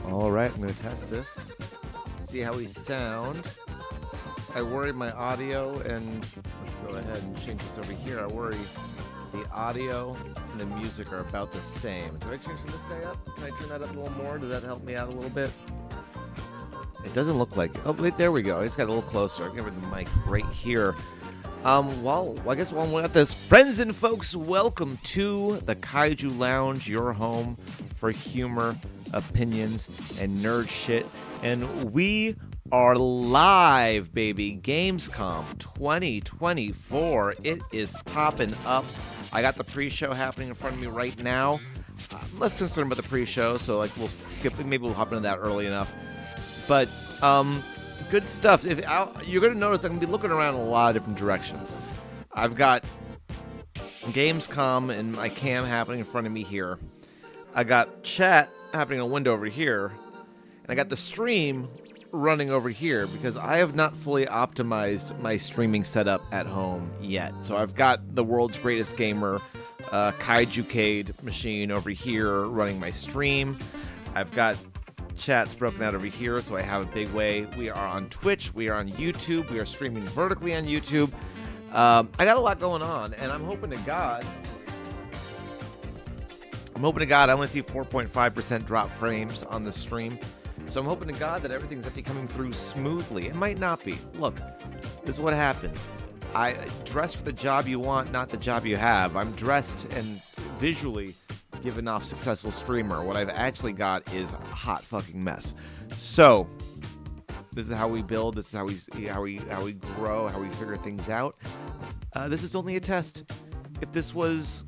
All right, I'm going to test this, see how we sound. I worry my audio, and let's go ahead and change this over here. I worry the audio and the music are about the same. Do I change this guy up? Can I turn that up a little more? Does that help me out a little bit? It doesn't look like it. Oh, wait, there we go. I just got a little closer. I'll give her the mic right here. I guess while we're at this, friends and folks, welcome to the Kaiju Lounge, your home for humor, opinions, and nerd shit. And we are live, baby. Gamescom 2024. It is popping up. I got the pre-show happening in front of me right now. I'm less concerned about the pre-show, so like we'll skip. Maybe we'll hop into that early enough. But good stuff. You're going to notice I'm going to be looking around in a lot of different directions. I've got Gamescom and my cam happening in front of me here. I got chat happening in a window over here. And I got the stream running over here because I have not fully optimized my streaming setup at home yet. So I've got the world's greatest gamer, Kaijucade machine over here running my stream. I've got chat's broken out over here, so I have a big way. We are on Twitch, we are on YouTube, we are streaming vertically on YouTube. I got a lot going on, and I'm hoping to God I only see 4.5% drop frames on the stream. So I'm hoping to God that everything's actually coming through smoothly. It might not be. Look, this is what happens. I dress for the job you want, not the job you have. I'm dressed and visually giving off successful streamer. What I've actually got is a hot fucking mess. So this is how we build. This is how we grow. How we figure things out. This is only a test. If this was,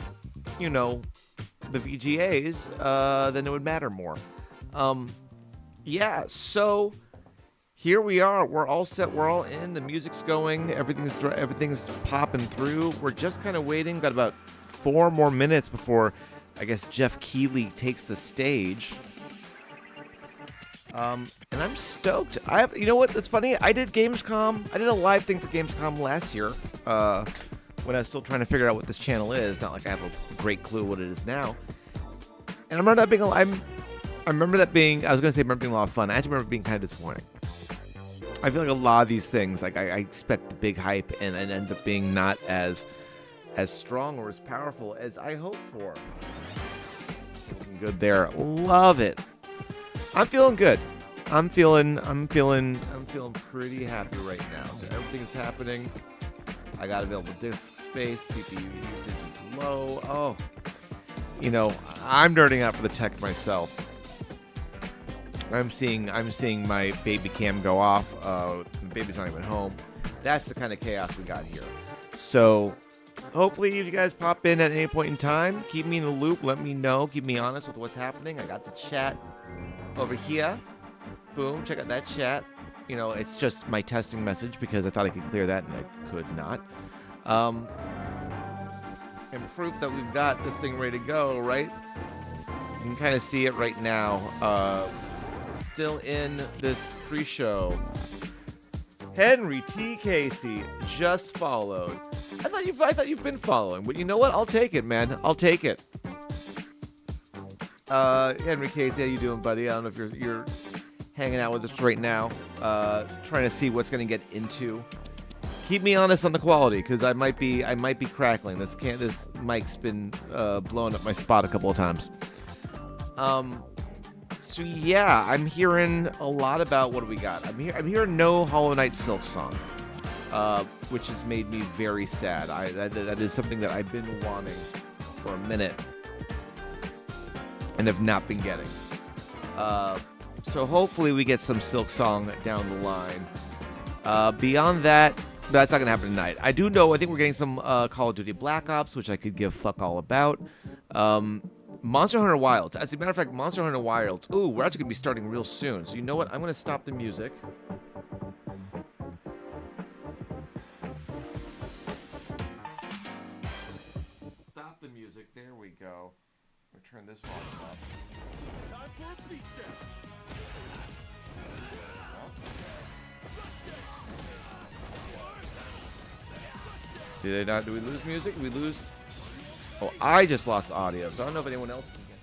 the VGAs, then it would matter more. Yeah. So here we are. We're all set. We're all in. The music's going. Everything's popping through. We're just kind of waiting. Got about 4 more minutes before, I guess, Geoff Keighley takes the stage. And I'm stoked. You know what? That's funny. I did Gamescom. I did a live thing for Gamescom last year. When I was still trying to figure out what this channel is. Not like I have a great clue what it is now. And I remember that being. I remember that being. I was going to say, remember being a lot of fun. I actually remember being kind of disappointing. I feel like a lot of these things, like I expect the big hype, and it ends up being not as strong or as powerful as I hope for. Looking good there. Love it. I'm feeling good. I'm feeling pretty happy right now. So everything's happening. I got available disk space. CPU usage is low. Oh, you know, I'm nerding out for the tech myself. I'm seeing my baby cam go off. The baby's not even home. That's the kind of chaos we got here. So hopefully if you guys pop in at any point in time, keep me in the loop. Let me know. Keep me honest with what's happening. I got the chat over here. Boom. Check out that chat. You know, it's just my testing message because I thought I could clear that and I could not. And proof that we've got this thing ready to go, right? You can kind of see it right now. Still in this pre-show. Henry T. Casey just followed. I thought you've been following, but you know what? I'll take it, man. I'll take it. Henry Casey, how you doing, buddy? I don't know if you're hanging out with us right now, trying to see what's gonna get into. Keep me honest on the quality, because I might be crackling. This mic's been blowing up my spot a couple of times. So yeah, I'm hearing a lot about what do we got. I'm hearing no Hollow Knight Silk Song, which has made me very sad. That is something that I've been wanting for a minute and have not been getting. So hopefully we get some Silk Song down the line. Beyond that, that's not gonna happen tonight. I think we're getting some Call of Duty Black Ops, which I could give fuck all about. Monster Hunter Wilds. As a matter of fact, Monster Hunter Wilds. Ooh, we're actually gonna be starting real soon. So you know what? I'm gonna stop the music. Stop the music. There we go. I'm gonna turn this volume up. Time for a beatdown. Did they not? Do we lose music? We lose. Oh, I just lost audio, so I don't know if anyone else can get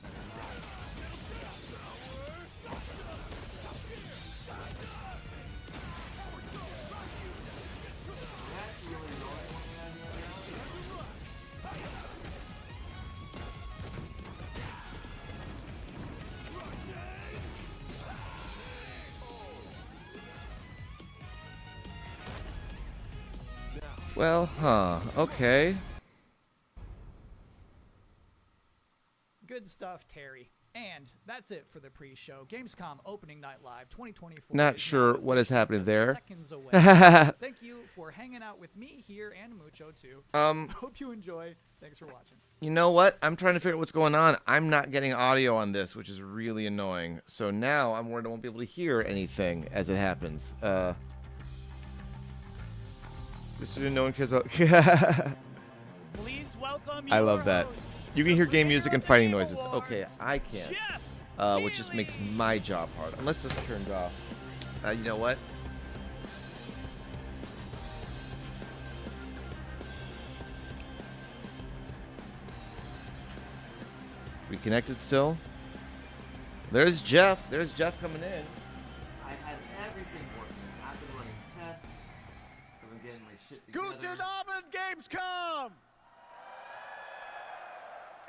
Well, okay. Good stuff, Terry. And that's it for the pre-show. Gamescom Opening Night Live 2024. Not sure what is happening there. Seconds away. Thank you for hanging out with me here and Mucho too. Hope you enjoy. Thanks for watching. You know what? I'm trying to figure out what's going on. I'm not getting audio on this, which is really annoying. So now I'm worried I won't be able to hear anything as it happens. Just so no one cares about. Please welcome I love that. host, You can hear game music and fighting Game noises. Awards, Okay, I can't. Geoff Which just Keighley. makes my job hard. Unless this turns off. You know what? We connected still? There's Geoff. There's Geoff coming in. I had everything working. I've been running tests. I've been getting my shit together. Guten Abend, Gamescom!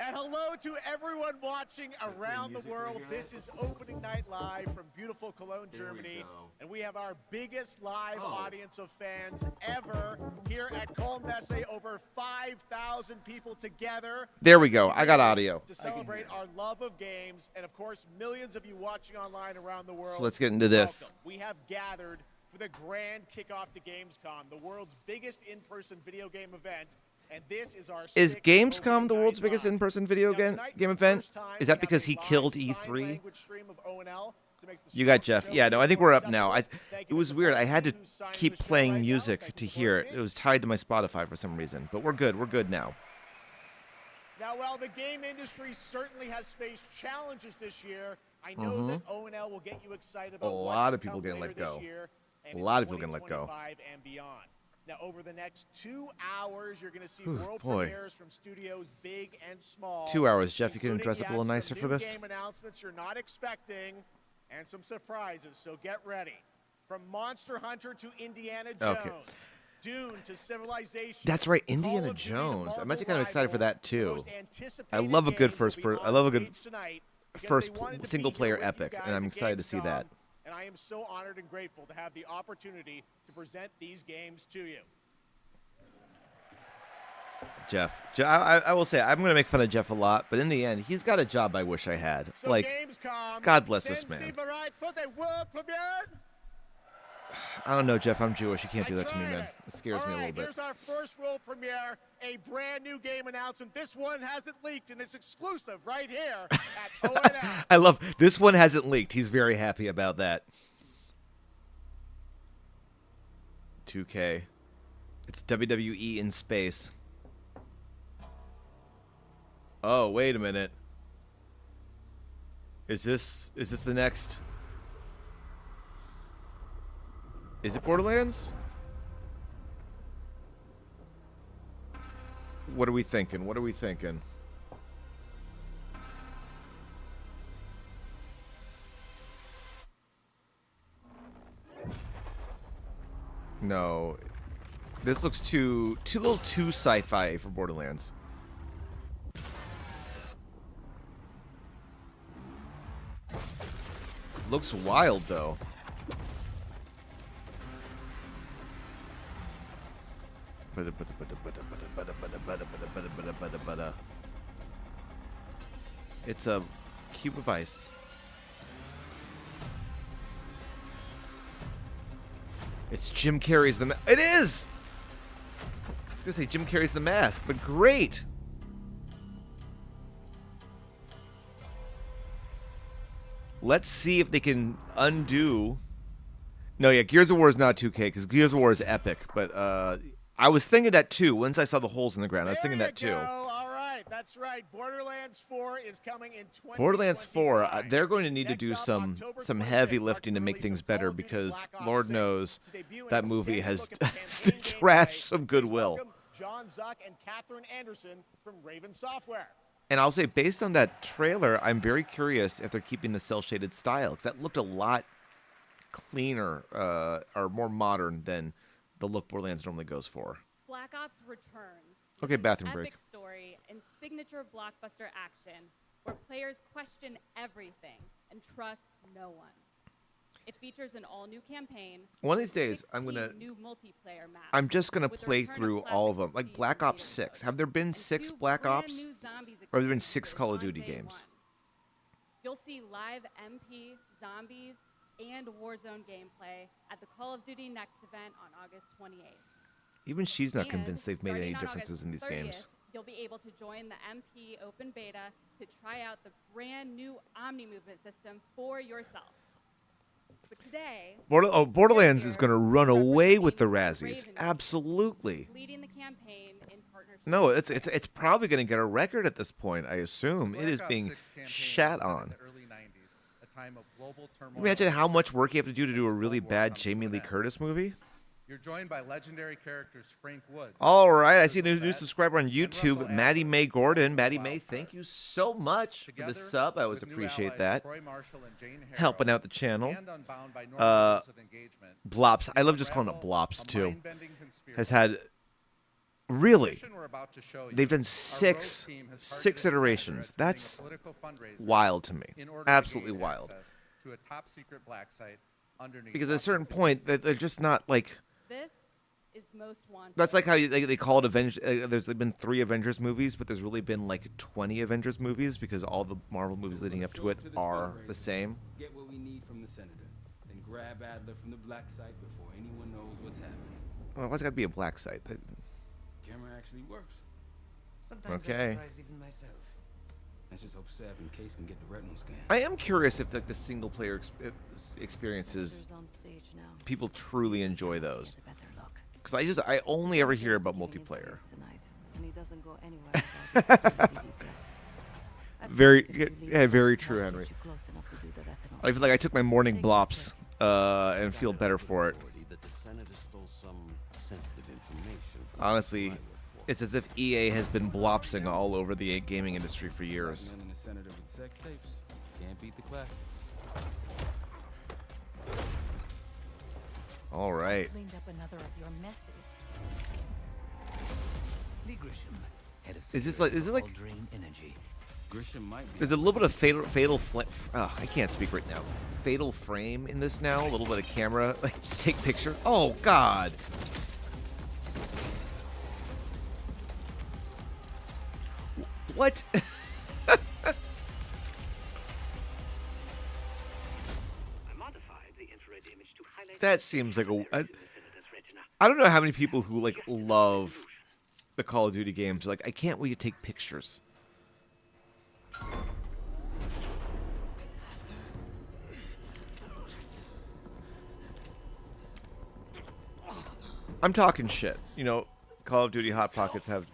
And hello to everyone watching around the music world. right here. This is Opening Night Live from beautiful Cologne, There we Germany. go. And we have our biggest live Oh. audience of fans ever here at Cologne Messe. Over 5,000 people together. There we go. I got audio. To celebrate our love of games. And of course, millions of you watching online around the world. So let's get into this. Welcome. We have gathered for the grand kickoff to Gamescom, the world's biggest in-person video game event. And this is our Is sixth Gamescom Opening the world's Night biggest Live. in-person video Now, game tonight, game for the event? first time, Is we that have because a he live killed sign E3? language stream of ONL to make the You got show Jeff. Yeah, no, I think we're up now. accessible. Thank It you was to weird. I had to Paulson, who's signing keep the show playing right now. music Thank to you for hear it. hosting It was tied to my Spotify for some reason. But we're good. We're good now. Now, while the game industry certainly has faced challenges this year, I know that ONL will get you excited about A what's lot to of people come getting later let go. this year and A in lot of people getting let go. 2025 and beyond. Now, over the next 2 hours, you're going to see Whew, world boy. premieres from studios big and small. 2 hours. Jeff, you couldn't including, dress up a little yes, nicer some for new this? game announcements you're not expecting and some surprises, so get ready. From Monster Hunter to Indiana Jones. Okay. Dune to Civilization. That's right, Call Indiana of Duty to Jones. I'm Marvel actually kind of excited for that Rivals, the too. most I anticipated love a good games will be I love a on good stage tonight because first they wanted to be single player here with you epic, guys and I'm at excited to see Gamescom, that. And I am so honored and grateful to have the opportunity to present these games to you. Jeff, I will say I'm gonna make fun of Jeff a lot, but in the end, he's got a job I wish I had. So Like, Gamescom, God bless this Sensi man. bereit für den world premiere? I don't know, Jeff. I'm Jewish. You can't do I that to me, tried man. it. It scares All me a right, little bit. here's our first world premiere, a brand new game announcement. This one hasn't leaked, and it's exclusive right here at ONL. I love this one hasn't leaked. He's very happy about that. 2K. It's WWE in space. Oh, wait a minute. Is this the next? Is it Borderlands? What are we thinking? What are we thinking? No. This looks too little too sci-fi for Borderlands. Looks wild though. It's a cube of ice. It's Jim Carrey's The Mask. It is! I was gonna say Jim Carrey's The Mask, but great! Let's see if they can undo... No, yeah, Gears of War is not 2K, because Gears of War is epic, but I was thinking that too. Once I saw the holes in the ground, I was thinking that too. All right, that's right. Borderlands 4 is coming in 2025. Borderlands 4, they're going to need to Next do up, some October heavy 25th lifting to marks make the things release of Call better of Duty because Black Ops Lord 6. knows To debut an that movie extended has look at the campaign trashed gameplay, some please goodwill. welcome John Zuck and Catherine Anderson from Raven Software. And I'll say, based on that trailer, I'm very curious if they're keeping the cel-shaded style, because that looked a lot cleaner or more modern than the look Borderlands normally goes for. Black Ops returns. Okay, with an bathroom break. epic story and signature blockbuster action where players question everything and trust no one. It features an all-new campaign. One of these days, 16 new multiplayer maps. I'm just gonna with the play return of through all of them, classic like speed Black and Ops freedom 6. mode, Have there been and 6 two Black brand Ops? new zombies Or have there been 6 experiences Call of on Duty day games? one. You'll see live MP, zombies, and Warzone gameplay at the Call of Duty Next event on August 28th. Even she's not And convinced they've made any starting on differences August in these 30th, games. You'll be able to join the MP open beta to try out the brand new Omni movement system for yourself. But today, Borderlands is going to run away with the representing Razzies. Raven Absolutely. leading the campaign in partnership. No, it's probably going to get a record at this point, I assume. It is Black Ops being 6 campaign was shat set in on. the early 90s, a time of global turmoil. Imagine how and much work you have to do to do a as the really Cold War bad comes to Jamie an Lee end. Curtis movie. You're joined by legendary characters Frank Woods. All right, I see a Sizzle new Fat, subscriber on and YouTube, Russell Maddie Ashford, Mae Gordon. from Maddie Wild Mae, Card. thank you so much for the Together sub. I always with new appreciate allies that. Troy Marshall and Jane Harrow, Helping out the channel. and Unbound by Normal Uh, Rules of Engagement, Blops. I love you just calling it unravel Blops a too. mind-bending conspiracy. Has had The really. mission we're about to show you, They've done our six rogue team has six targeted iterations. Senator attending That's a political fundraiser wild to me. in order to Absolutely gain wild. access to a top secret black site underneath Because at a certain Washington, point, D.C. they're just not like. This is most wanted. That's like how they call it Avengers. There's been 3 Avengers movies, but there's really been like 20 Avengers movies because all the Marvel movies leading up to it are the same. Get what we need from the senator, then grab Adler from the black site before anyone knows what's happened. Well, why's it got to be a black site? Camera actually works. Sometimes Okay. I surprise even myself. Let's just hope Sav and Case can get the retinal scan. I am curious if like the single player experiences Senators on stage now. people truly enjoy those. Get a better look. Because I only ever hear He's about getting into multiplayer. this tonight, and he doesn't go anywhere without his security detail. I've Very, tried to believe yeah, very that true, I'll Henry. get you close enough to do the retinal I feel like I took my morning blops and feel better for it. That the senator stole some sensitive information from Honestly, my workforce. it's as if EA has been blopsing all over the gaming industry for years. Recommending a senator with sex tapes. Can't beat the classics. All right. Cleaned up another of your messes. Is this like? Is it like? Grisham might be. There's a little bit of I can't speak right now. Fatal frame in this now. A little bit of camera. Like, just take picture. Oh God. What? That seems like I don't know how many people who like love the Call of Duty games are like, I can't wait to take pictures. I'm talking shit. You know, Call of Duty Hot Pockets have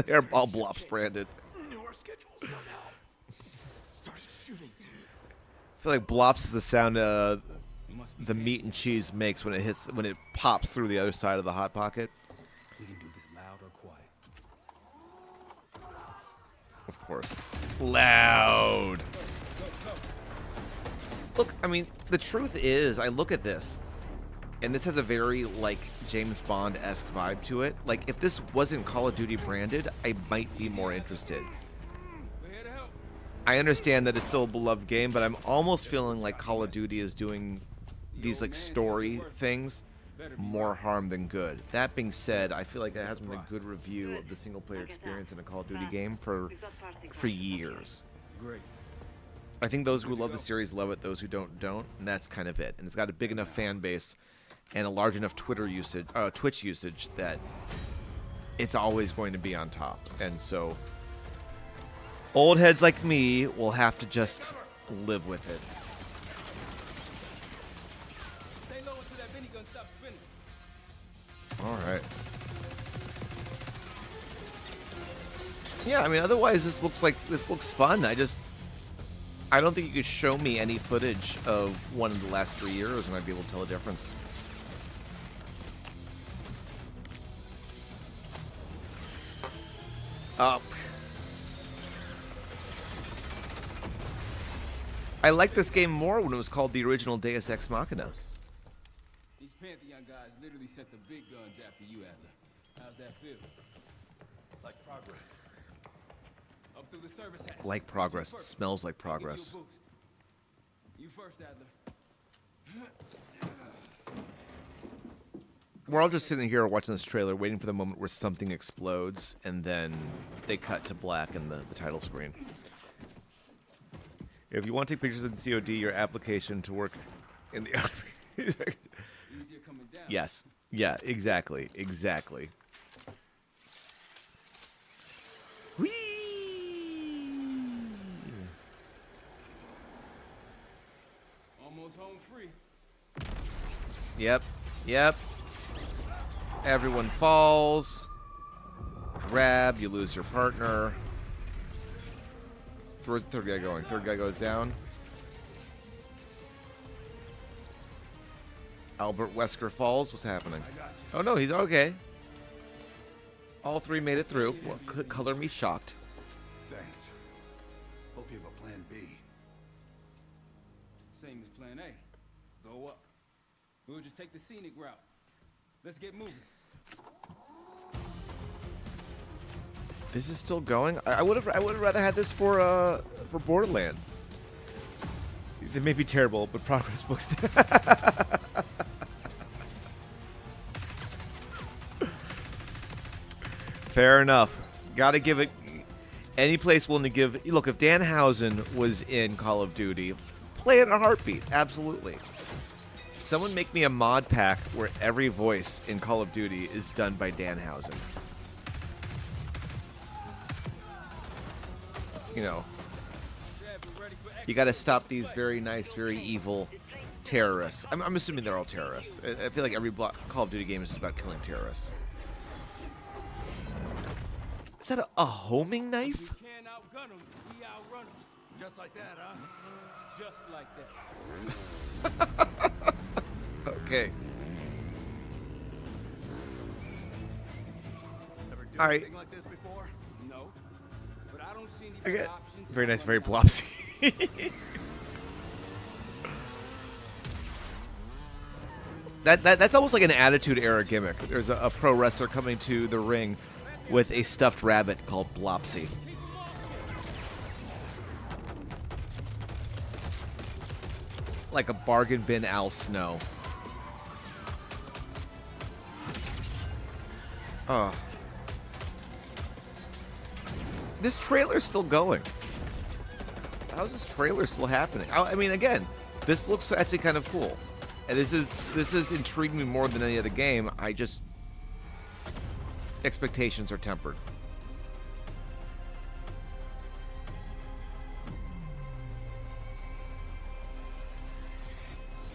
they're all Blops branded. I feel like Blops is the sound the meat and cheese makes when it pops through the other side of the Hot Pocket. We can do this loud or quiet. Of course. Loud. Look, I mean, the truth is, I look at this, and this has a very, like, James Bond-esque vibe to it. Like, if this wasn't Call of Duty branded, I might be more interested. I understand that it's still a beloved game, but I'm almost feeling like Call of Duty is doing these, like, story things more harm than good. That being said, I feel like it hasn't been a good review of the single-player experience in a Call of Duty game for years. Great. I think those who love the series love it, those who don't, and that's kind of it. And it's got a big enough fan base and a large enough Twitch usage that it's always going to be on top. And so old heads like me will have to just live with it. All right. Yeah, I mean, otherwise this looks fun. I don't think you could show me any footage of one of the last 3 years and I'd be able to tell the difference. I liked this game more when it was called the original Deus Ex Machina. These Pantheon guys literally set the big guns after you, Adler. How's that feel? Like progress. Up through the service hatch. Like progress. It smells like progress. You first, Adler. We're all just sitting here watching this trailer, waiting for the moment where something explodes, and then they cut to black in the title screen. If you want to take pictures in COD, your application to work in the army. Easier coming down. Yes. Yeah, exactly. Exactly. Whee! Almost home free. Yep. Yep. Everyone falls. Grab, you lose your partner. Where's the third guy going? Third guy goes down. Albert Wesker falls. What's happening? Oh no, he's okay. All three made it through. Well, color me shocked. Thanks. Hope you have a plan B. Same as plan A. Go up. We'll just take the scenic route. Let's get moving. This is still going. I would have rather had this for Borderlands. They may be terrible, but progress books. Fair enough. Got to give it. Any place willing to give. Look, if Danhausen was in Call of Duty, play it in a heartbeat. Absolutely. Someone make me a mod pack where every voice in Call of Duty is done by Danhausen. You know, you got to stop these very nice, very evil terrorists. I'm assuming they're all terrorists. I feel like every Call of Duty game is just about killing terrorists. Is that a homing knife? We can't outgun them. We outrun them. Just like that, huh? Just like that. Okay. Ever do All right. anything like this before? No. But I don't see any Okay. better options. Very nice, very plopsy. That's almost like an Attitude Era gimmick. There's a pro wrestler coming to the ring with a stuffed rabbit called Blopsy. Like a bargain bin Al Snow. Oh. This trailer's still going. How's this trailer still happening? I mean, again, this looks actually kind of cool. And this is intriguing me more than any other game. I just... expectations are tempered.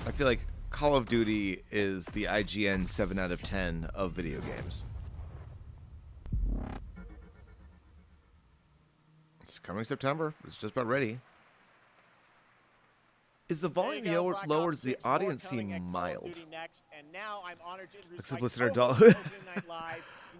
I feel like Call of Duty is the IGN 7 out of 10 of video games. It's coming September. It's just about ready. Is the volume lowered? Does the audience seem mild? Except listener doll. You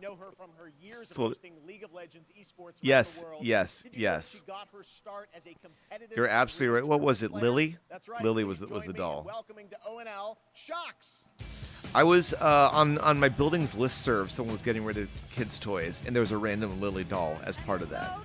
know her from her years of hosting League of Legends esports yes, around the world. yes, Did you know yes. she got her start as a competitive You're absolutely right. What was it, player? Lily? That's right. Lily Please was join the me doll. in welcoming to ONL, Shocks. I was on my building's listserv. Someone was getting rid of kids' toys, and there was a random Lily doll as part of that.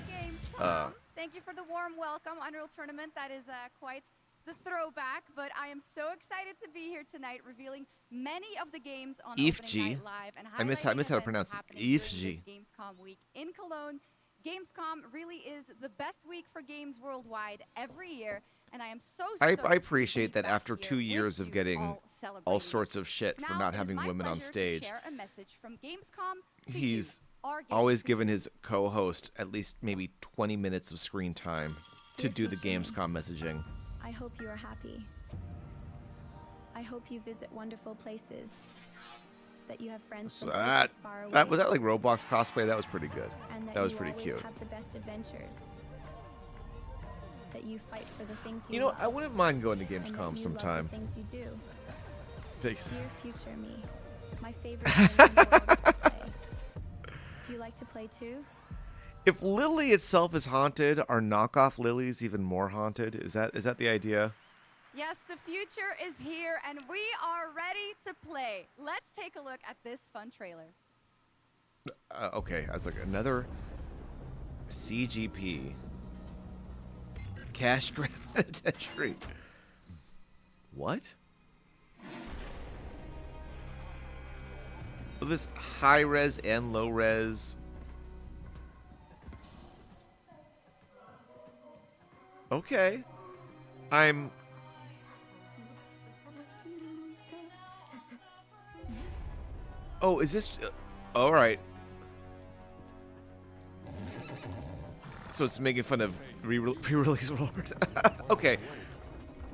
Hello, GameScom. Thank you for the warm welcome. Unreal Tournament, that is quite the throwback, but I am so excited to be here tonight, revealing many of the games on Opening Night Live and I miss how to pronounce it. EFG. Gamescom week in Cologne. Gamescom really is the best week for games worldwide every year, and I am so stoked I appreciate that back after here 2 years with of you getting all all celebrating. sorts of shit for Now, not it is having my women on pleasure to stage. share a message from Gamescom to He's you, our always Gamescom. given his co-host at least maybe 20 minutes of screen time to do the Gamescom messaging. I hope you are happy. I hope you visit wonderful places. That you have friends So from that, places far away. was that like Roblox cosplay? That was pretty good. And That was you pretty always cute. have the best adventures. That you fight for the things you You know, love. I wouldn't mind going to and that Gamescom you sometime. Love the things you do. Thanks. Dear future me, my favorite game in the world is to play. Do you like to play too? If Lily itself is haunted, are knockoff Lilies even more haunted? Is that the idea? Yes, the future is here, and we are ready to play. Let's take a look at this fun trailer. Okay, I was like, another CGP. Cash grab penitentiary. What? This high res and low res. Okay. Oh, is this... all right. So it's making fun of pre-release Lord. Okay.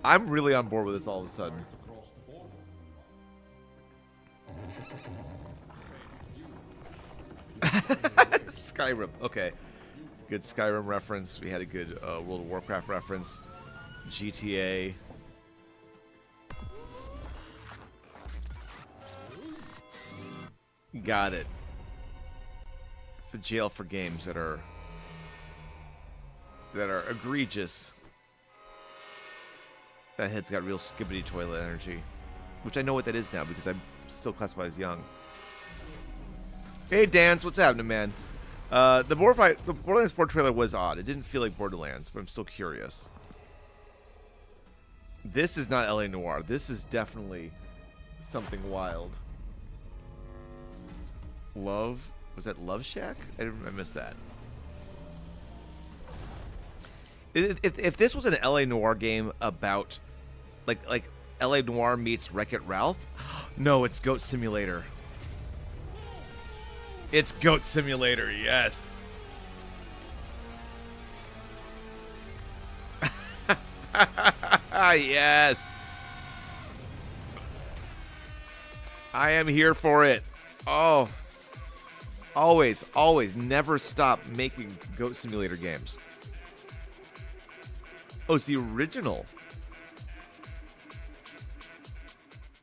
I'm really on board with this all of a sudden. Skyrim. Okay. Good Skyrim reference. We had a good World of Warcraft reference. GTA. Got it. It's a jail for games that are egregious. That head's got real skibbity toilet energy, which I know what that is now because I'm still classified as young. Hey, Dance, what's happening, man? The Borderlands 4 trailer was odd. It didn't feel like Borderlands, but I'm still curious. This is not LA Noire. This is definitely something wild. Love? Was that Love Shack? I missed that. If this was an LA Noire game about, like LA Noire meets Wreck-It Ralph, no, it's Goat Simulator. It's Goat Simulator, yes. Yes. I am here for it. Oh. Always, always, never stop making Goat Simulator games. Oh, it's the original.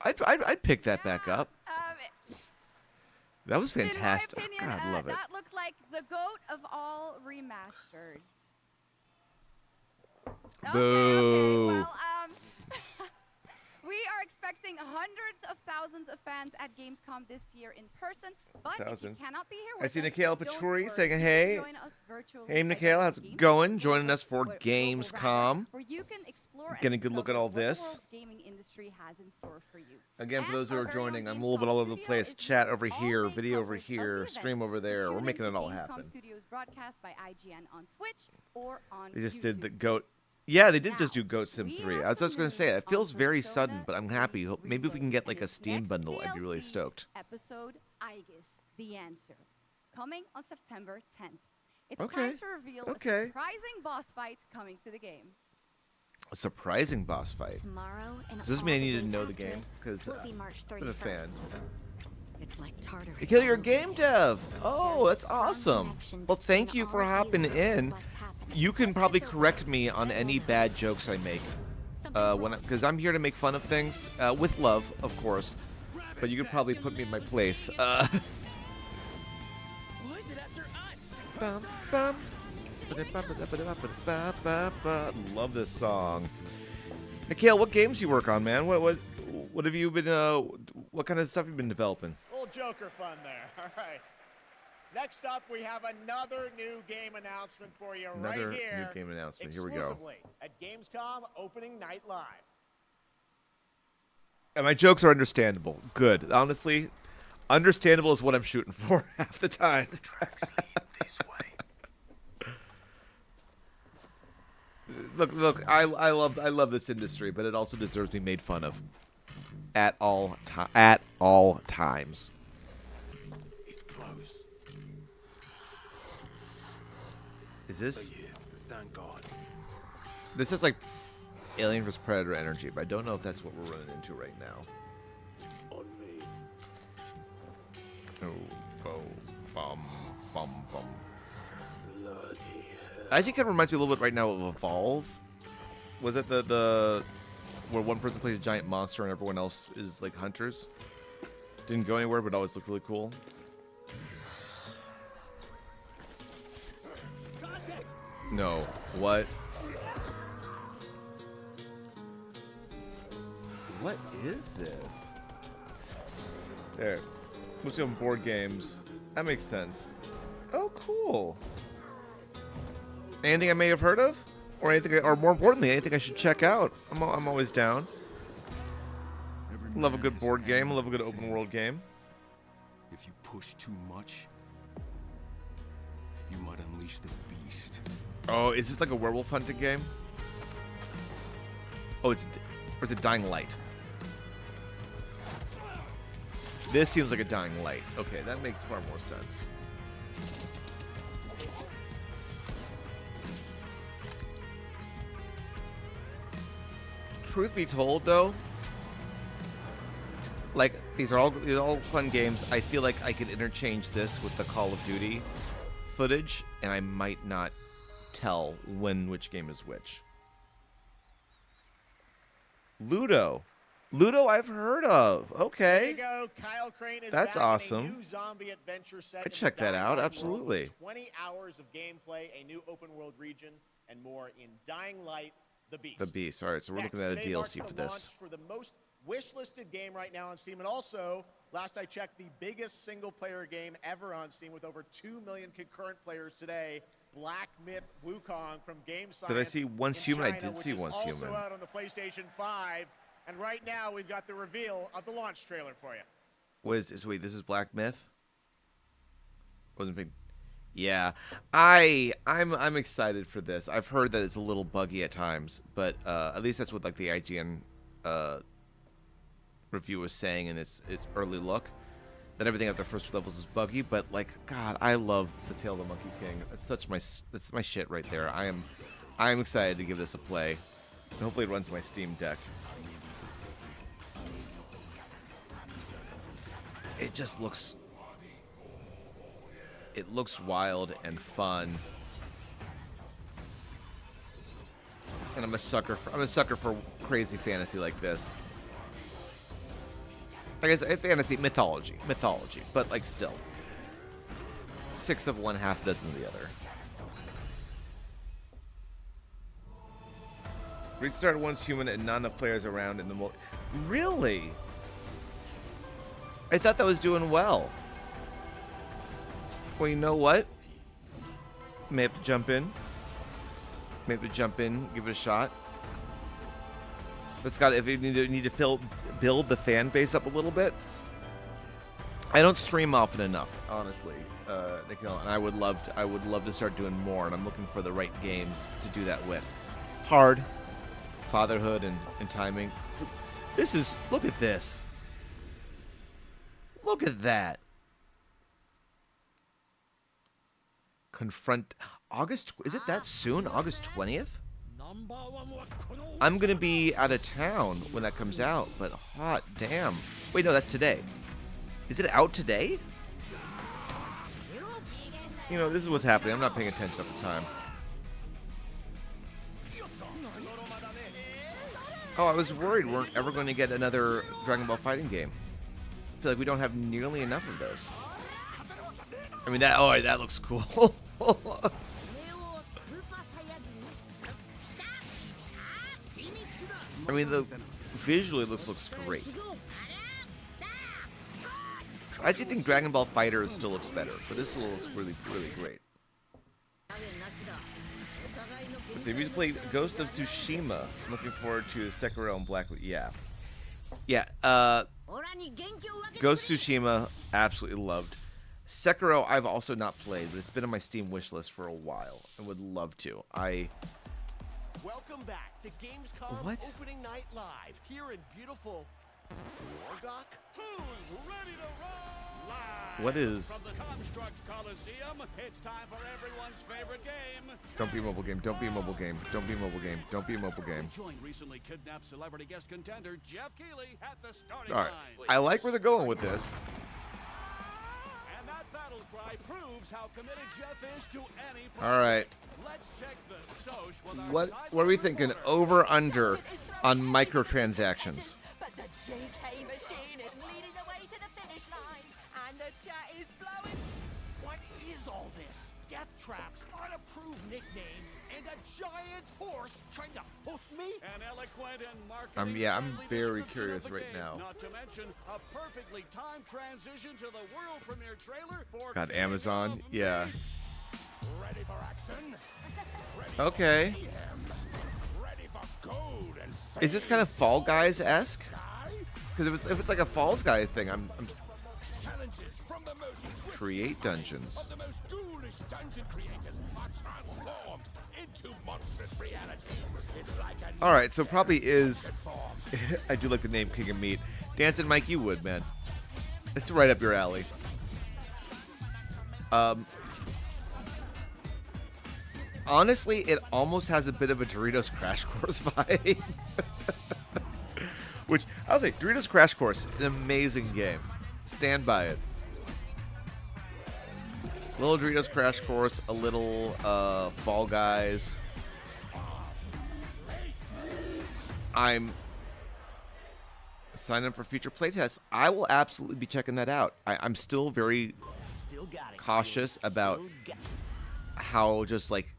I'd pick that back up. That was fantastic. In my opinion, God, love it. That looked like the GOAT of all remasters. Boo. Okay, well, we are expecting hundreds of thousands of fans at Gamescom this year in person, but if you cannot be here with I see us, Nikhail don't Patchouri worry. saying You can hey. join us virtually Hey, at Nikhail, how's it going? Joining us for Gamescom. where you can explore and Getting a good look at discover all what the this. world's gaming industry has in store for you. Again, for And those who our are very own joining, I'm a Gamescom little bit all over the studio place. is Chat doing over here, all-day video over coverage of the here, event. stream over So there. tune We're making into it all Gamescom happen. Studios broadcast by IGN on Twitch or on They just YouTube. did the GOAT. Yeah, they did just Now, do GOAT Sim we 3. have I was just some going to say, news it feels on very Persona sudden, but I'm happy. 3 Maybe if we can get like a its Steam next bundle, I'd be really DLC stoked. Episode Aegis, The Answer, coming on September 10th. It's Okay, time to reveal okay. a surprising boss fight coming to the game. A surprising boss fight. Tomorrow and Does this all mean I the need to days know the after game? it Because will be March I'm a fan. 31st. It's like Tartarus. Nikhail, you're a all game over dev. again. Oh, There's that's a strong awesome. connection Well, thank between you for all of hopping you in. and what's happening. You can probably Don't correct worry, me on then any we'll know. bad jokes I make. Because I'm here to make fun of things with love, of course. But you could probably put me in my place. Why is it after us? Bum, bum. Love this song. Nikhail, what games you work on, man? What have you been? What kind of stuff have you been developing? Little Joker fun there. All right. Next up, we have another new game announcement for you Another right here. new game announcement. Here we go. Exclusively at Gamescom Opening Night Live. And my jokes are understandable. Good. Honestly, understandable is what I'm shooting for half the time. Look. I love this industry, but it also deserves to be made fun of at all times. He's close. Is this? So yeah, stand guard. This is like Alien vs Predator energy, but I don't know if that's what we're running into right now. On me. Oh, bum. Bloody Actually, kind of reminds me a little bit right now of Evolve. Was it the where one person plays a giant monster and everyone else is like hunters? Didn't go anywhere, but always looked really cool. No. What? What is this? There. Mostly on board games. That makes sense. Oh, cool. Anything I may have heard of? Or anything, or more importantly, anything I should check out? I'm always down. Love a good board game. Love a good open world game. If you push too much, you might unleash the beast. Oh, is this like a werewolf hunting game? Oh, or is it Dying Light? This seems like a Dying Light. Okay, that makes far more sense. Truth be told, though, like these are all fun games. I feel like I could interchange this with the Call of Duty footage, and I might not tell which game is which. Ludo, I've heard of. Okay, There you go. Kyle Crane is That's back in awesome. a new zombie adventure set. I'd in the check that Dying out, Light absolutely. world. 20 hours of gameplay, a new open world region, and more in Dying Light: The Beast. The Beast. All right, so we're Next, looking at a today marks DLC for the launch this. for the most wish-listed game right now on Steam, and also, last I checked, the biggest single-player game ever on Steam with over 2 million concurrent players today. Black Myth Wukong from Game Science. Did I see Once in Human? I China, did see which is Once also Human. out on the PlayStation 5. And right now, we've got the reveal of the launch trailer for you. Wait, this is Black Myth? Wasn't big. Yeah, I'm excited for this. I've heard that it's a little buggy at times, but at least that's what like the IGN review was saying in its early look. That everything at the first levels is buggy, but like God, I love the Tale of the Monkey King. That's my shit right there. I'm excited to give this a play. And hopefully it runs my Steam Deck. It just looks wild and fun. And I'm a sucker for crazy fantasy like this. I guess fantasy mythology, but like still. 6 of one, half dozen of the other. Restarted Once Human and not enough players around in the Really? I thought that was doing well. Well, you know what? May have to jump in. Maybe jump in, give it a shot. But Scott, if you need to build the fan base up a little bit. I don't stream often enough, honestly, Nikhil, and I would love to start doing more, and I'm looking for the right games to do that with. Hard, fatherhood, and timing. Look at this. Look at that. Confront August. Is it that soon? August 20th? I'm gonna be out of town when that comes out, but hot damn. Wait, no, that's today. Is it out today? You know, this is what's happening. I'm not paying attention at the time. Oh, I was worried we weren't ever going to get another Dragon Ball fighting game. I feel like we don't have nearly enough of those. I mean, that looks cool. I mean, visually this looks great. I actually think Dragon Ball FighterZ still looks better, but this still looks really, really great. Let's see, if you play Ghost of Tsushima, I'm looking forward to Sekiro and Black. Yeah. Ghost of Tsushima, absolutely loved. Sekiro, I've also not played, but it's been on my Steam wishlist for a while, and would love to. Welcome back to GAMESCOM Opening Night Live here in beautiful Wargok. Who's ready to roll? Live What is? From the Construct Coliseum, it's time for everyone's favorite game. Don't be a mobile game. Don't be a mobile game. Don't be a mobile game. Don't be a mobile game. Join recently kidnapped celebrity guest contender Geoff Keighley at the starting All right. line. I like where they're going with this. And that battle cry proves how committed Geoff is to any project. All right. Let's check the soch with our What are we thinking? Over under on microtransactions. But the GK machine is leading the way to the finish line, and the chat is blowing. What is all this? Death traps, unapproved nicknames, and a giant horse trying to hoof me? An eloquent and marketing I'm very curious right now. Not to mention a perfectly timed transition to the world premiere trailer for God, Amazon, yeah. Ready for action? Okay. Ready for gold and Is this kind of Fall Guys-esque? Because if it's like a Falls Guy thing, I'm challenges from the most create dungeons. the most ghoulish dungeon creators are transformed into monstrous reality. It's like a All right, so probably is. I do like the name King of Meat. Dancing Mike, you would, man. It's right up your alley. Honestly, it almost has a bit of a Doritos Crash Course vibe. Which, I'll say, Doritos Crash Course, an amazing game. Stand by it. Little Doritos Crash Course, a little Fall Guys. I'm signed up for future playtests. I will absolutely be checking that out. I'm still very cautious about how just like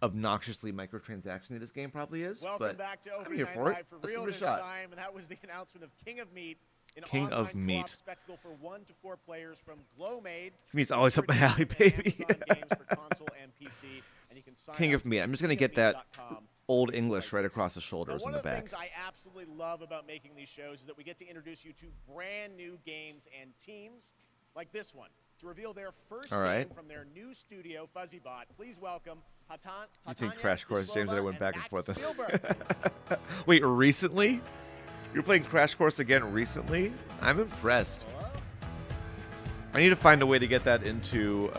obnoxiously microtransactiony this game probably is. Welcome but back to I'm Opening here Night for it. Live for Let's real give it a this shot. time, and that was the announcement of King of Meat, an King of online Meat. co-op spectacle for 1 to 4 players from Glowmade. Meat's always up my alley, baby. games for console and PC, and you can sign King up of Meat. I'm just gonna at get that kingofmeat.com. old English right across the shoulders Now, and one the of the back. things I absolutely love about making these shows is that we get to introduce you to brand new games and teams like this one. To reveal their first All right. game from their new studio, FuzzyBot, please welcome You think Crash Course, James, that I went back and forth. Spielberg. Wait, recently? You're playing Crash Course again recently? I'm impressed. I need to find a way to get that into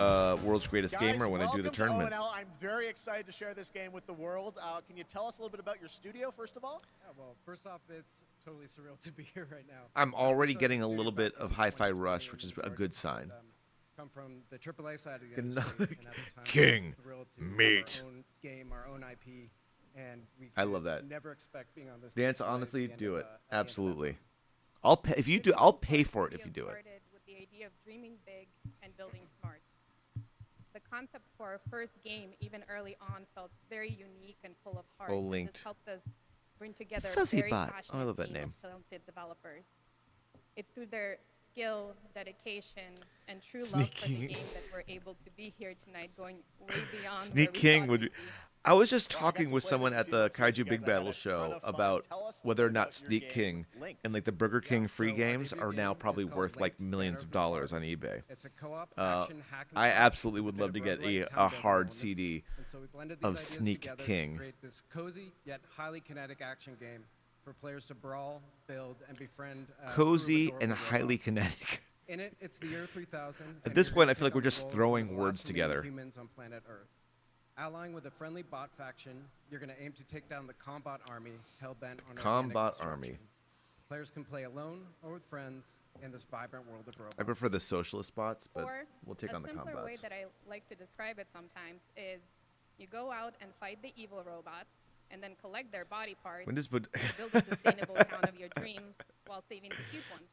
World's Greatest Gamer when I do the tournaments. ONL. I'm very excited to share this game with the world. Can you tell us a little bit about your studio, first of all? Yeah, well, first off, it's totally surreal to be here right now. I'm already getting a little bit of Hi-Fi Rush, which is a good sign. Come from the AAA side of the King industry, and at the time, King I was thrilled to have Meat. our own game, our own IP, and we I love that. never expect being on this. Dance, stage right at honestly, the end do of, it. at the end of Absolutely. I'll pay if you do. I'll pay for it if you do it. Started with the idea of dreaming big and building smart. The concept for our first game, even early on, felt very unique and full of heart. Oh, and linked. This helped us bring together a Fuzzy very Bot. passionate Oh, I love that team name. of talented developers. It's through their skill, dedication, and true love Sneak for the King. game that we're able to be here tonight, going way beyond Sneak where we King thought would. we'd be. I was just talking with someone at the Kaiju Big Battle show about whether or not Sneak King and like the Burger King free games are now probably worth like millions of dollars on eBay. It's a co-op Uh, action hack and I slash absolutely would with love to bit of get roguelike a town building hard elements. CD And so we blended these of ideas Sneak together to King. create this cozy yet highly kinetic action game for players to brawl, build, and befriend. Cozy and highly kinetic. In it, it's the year 3000. At and this you're point, gonna I feel like take we're on the just roles of throwing the words last remaining together. Humans on planet Earth. Allying with a friendly bot faction, you're going to aim to take down the Combot Army, hell-bent on organic Combot destruction. Army. Players can play alone or with friends in this vibrant world of robots. I prefer the socialist bots, but Or we'll take on the a simpler way combats. that I like to describe it sometimes is you go out and fight the evil robots and then collect their body parts When does to build a sustainable town of your dreams while saving the cute ones.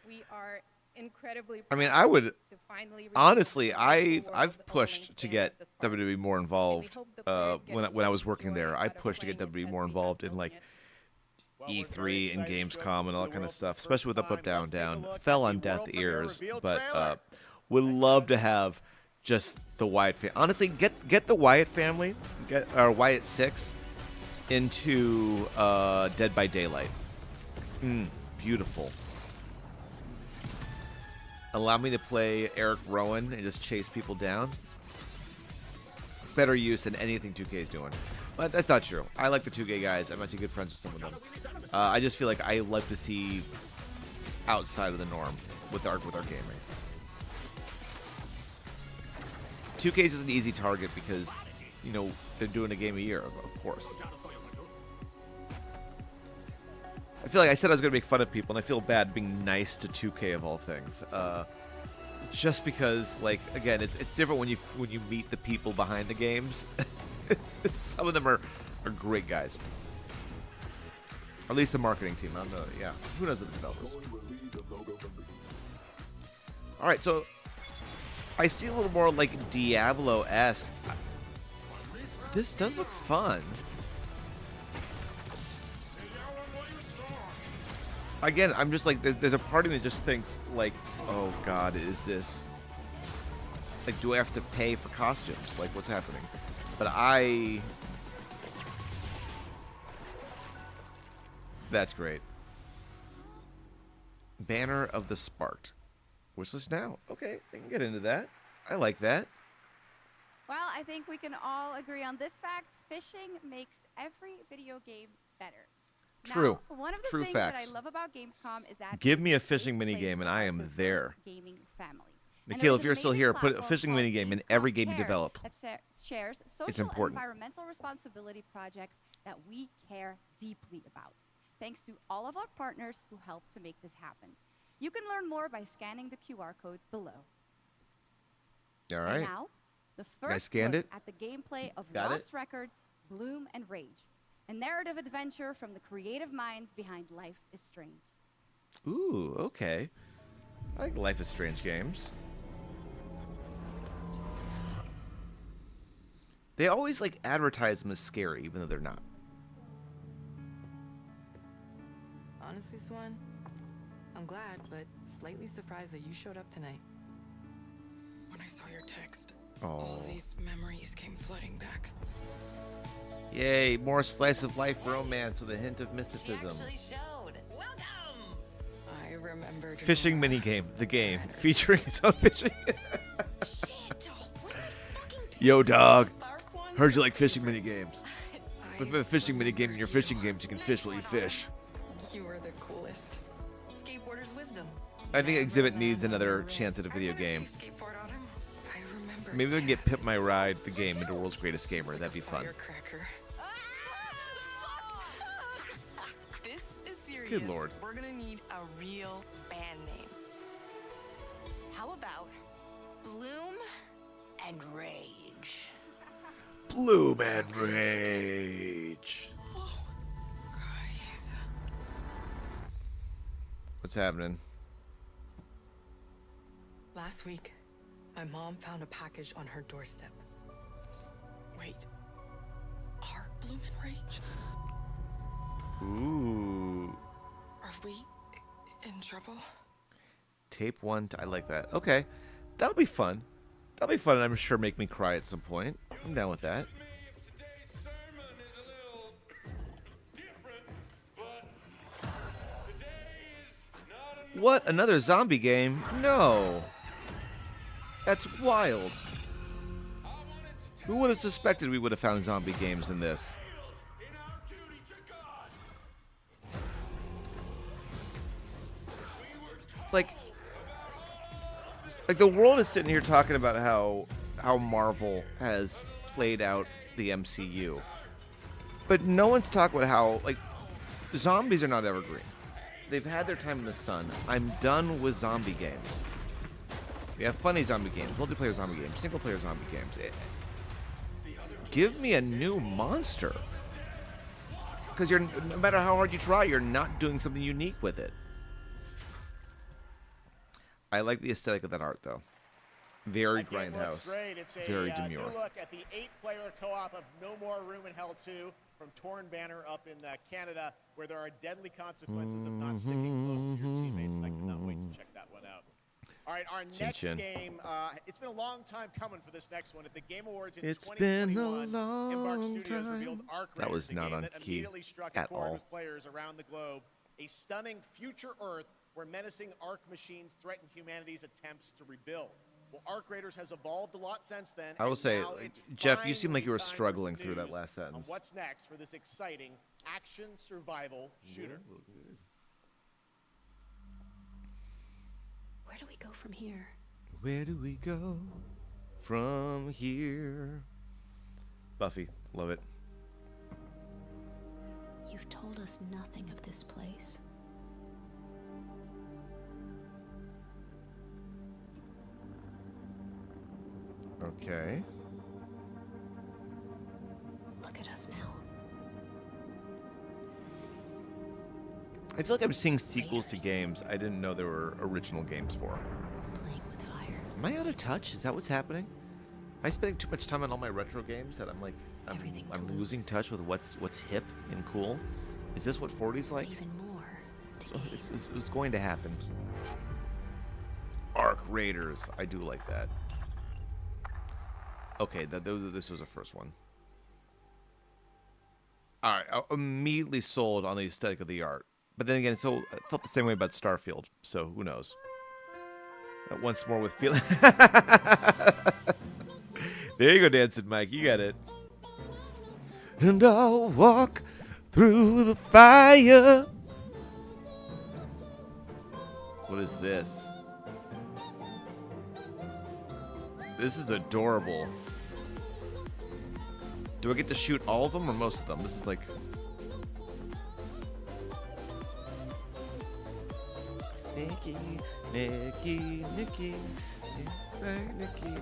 We are incredibly I mean, proud I would to finally reveal honestly, the wonderful world I've of pushed to get WWE more involved. hope the players get When I as was much working joy there, I out of pushed to get playing it WWE as more we have involved in built like it. E3 and Gamescom and all that kind of stuff, the especially with first Up Up time. Down Let's take a Down. look Fell at on the deaf world premiere ears, reveal but trailer. would love to have just the Wyatt family. Honestly, get the Wyatt family, get Wyatt 6 into Dead by Daylight. Beautiful. Allow me to play Eric Rowan and just chase people down. Better use than anything 2K is doing. But that's not true. I like the 2K guys. I'm actually good friends with some of them. I just feel like I like to see outside of the norm with our gaming. 2K is an easy target because, you know, they're doing a game a year, of course. I feel like I said I was going to make fun of people, and I feel bad being nice to 2K of all things. Just because, like, again, it's different when you meet the people behind the games. Some of them are great guys. At least the marketing team. I don't know. Yeah, who knows what the developers. All right, so I see a little more like Diablo-esque. This does look fun. Again, I'm just like, there's a part of me that just thinks, like, oh god, is this, like, do I have to pay for costumes? Like, what's happening? But that's great. Banner of the Sparked. Wishlist now. Okay, I can get into that. I like that. Well, I think we can all agree on this fact. Fishing makes every video game better. True. Now, one of the True things facts. that I love about Gamescom is that Give it's me a a fishing safe place minigame for and I our am diverse there. gaming family. And Nikhil, there's if you're an still amazing here, put a platform fishing called minigame in Gamescom every game you Cares develop. that shares social and important. environmental responsibility projects that we care deeply about. Thanks to all of our partners who help to make this happen. You can learn more by scanning the QR code below. All And right. now, the Guys first scanned look it? at the gameplay of Got it? Lost Records, Bloom and Rage. A narrative adventure from the creative minds behind Life is Strange. Ooh, okay. I like Life is Strange games. They always like advertise them as scary, even though they're not. Honestly, Swan, I'm glad, but slightly surprised that you showed up tonight. When I saw your text, Oh. all these memories came flooding back. Yay, more slice of life romance with a hint of mysticism. showed. Welcome! I remembered. Fishing minigame, the game, featuring its own fishing. Yo, dog. Heard you like fishing minigames. With a fishing minigame in your fishing games, you can fish while you fish. You were the coolest. Skateboarder's wisdom. I think Exhibit needs another chance at a video game. Maybe we can get Pimp My Ride, the game, into World's Greatest Gamer. That'd be fun. Firecracker. This is serious. Good lord. We're gonna need a real band name. How about Bloom and Rage? Bloom and Rage. Guys. What's happening? Last week, my mom found a package on her doorstep. Wait. Are Bloom and Rage? Ooh. Are we in trouble? Tape 1. I like that. Okay. That'll be fun. That'll be fun, and I'm sure make me cry at some point. I'm down with that. What? Another zombie game? No. That's wild. Who would have suspected we would have found zombie games in this? Like the world is sitting here talking about how Marvel has played out the MCU. But no one's talking about how, like, zombies are not evergreen. They've had their time in the sun. I'm done with zombie games. We have funny zombie games, multiplayer zombie games, single-player zombie games. Give me a new monster. Because no matter how hard you try, you're not doing something unique with it. I like the aesthetic of that art, though. Very grindhouse. Great. It's a very demure. new look at the 8-player co-op of No More Room in Hell 2 from Torn Banner up in Canada, where there are deadly consequences of not sticking close to your teammates. And I cannot wait to check that one out. All right, our next game, it's been a long time coming for this next one. At the Game Awards in 2021, Embark Studios revealed Arc Raiders, that was not on that key immediately struck a at chord all. with players around the globe. A stunning future Earth where menacing Arc machines threaten humanity's attempts to rebuild. Well, Arc Raiders has evolved a lot since then. I will say, Jeff, you seem like you were time for struggling some through that news last on sentence. what's next for this exciting action survival shooter? Where do we go from here? Where do we go from here? Buffy, love it. You've told us nothing of this place. Okay. Look at us now. I feel like I'm seeing sequels to games I didn't know there were original games for. Playing with fire. Am I out of touch? Is that what's happening? Am I spending too much time on all my retro games that I'm like, I'm losing touch with what's hip and cool? Is this what 40's like? Even more. So it's going to happen. Arc Raiders. I do like that. Okay, this was the first one. All right, I immediately sold on the aesthetic of the art. But then again, so I felt the same way about Starfield, so who knows? Once more with feeling. There you go, dancing Mike. You got it. And I'll walk through the fire. What is this? This is adorable. Do I get to shoot all of them or most of them? This is like... Nikki, Nikki, Nikki, Nikki.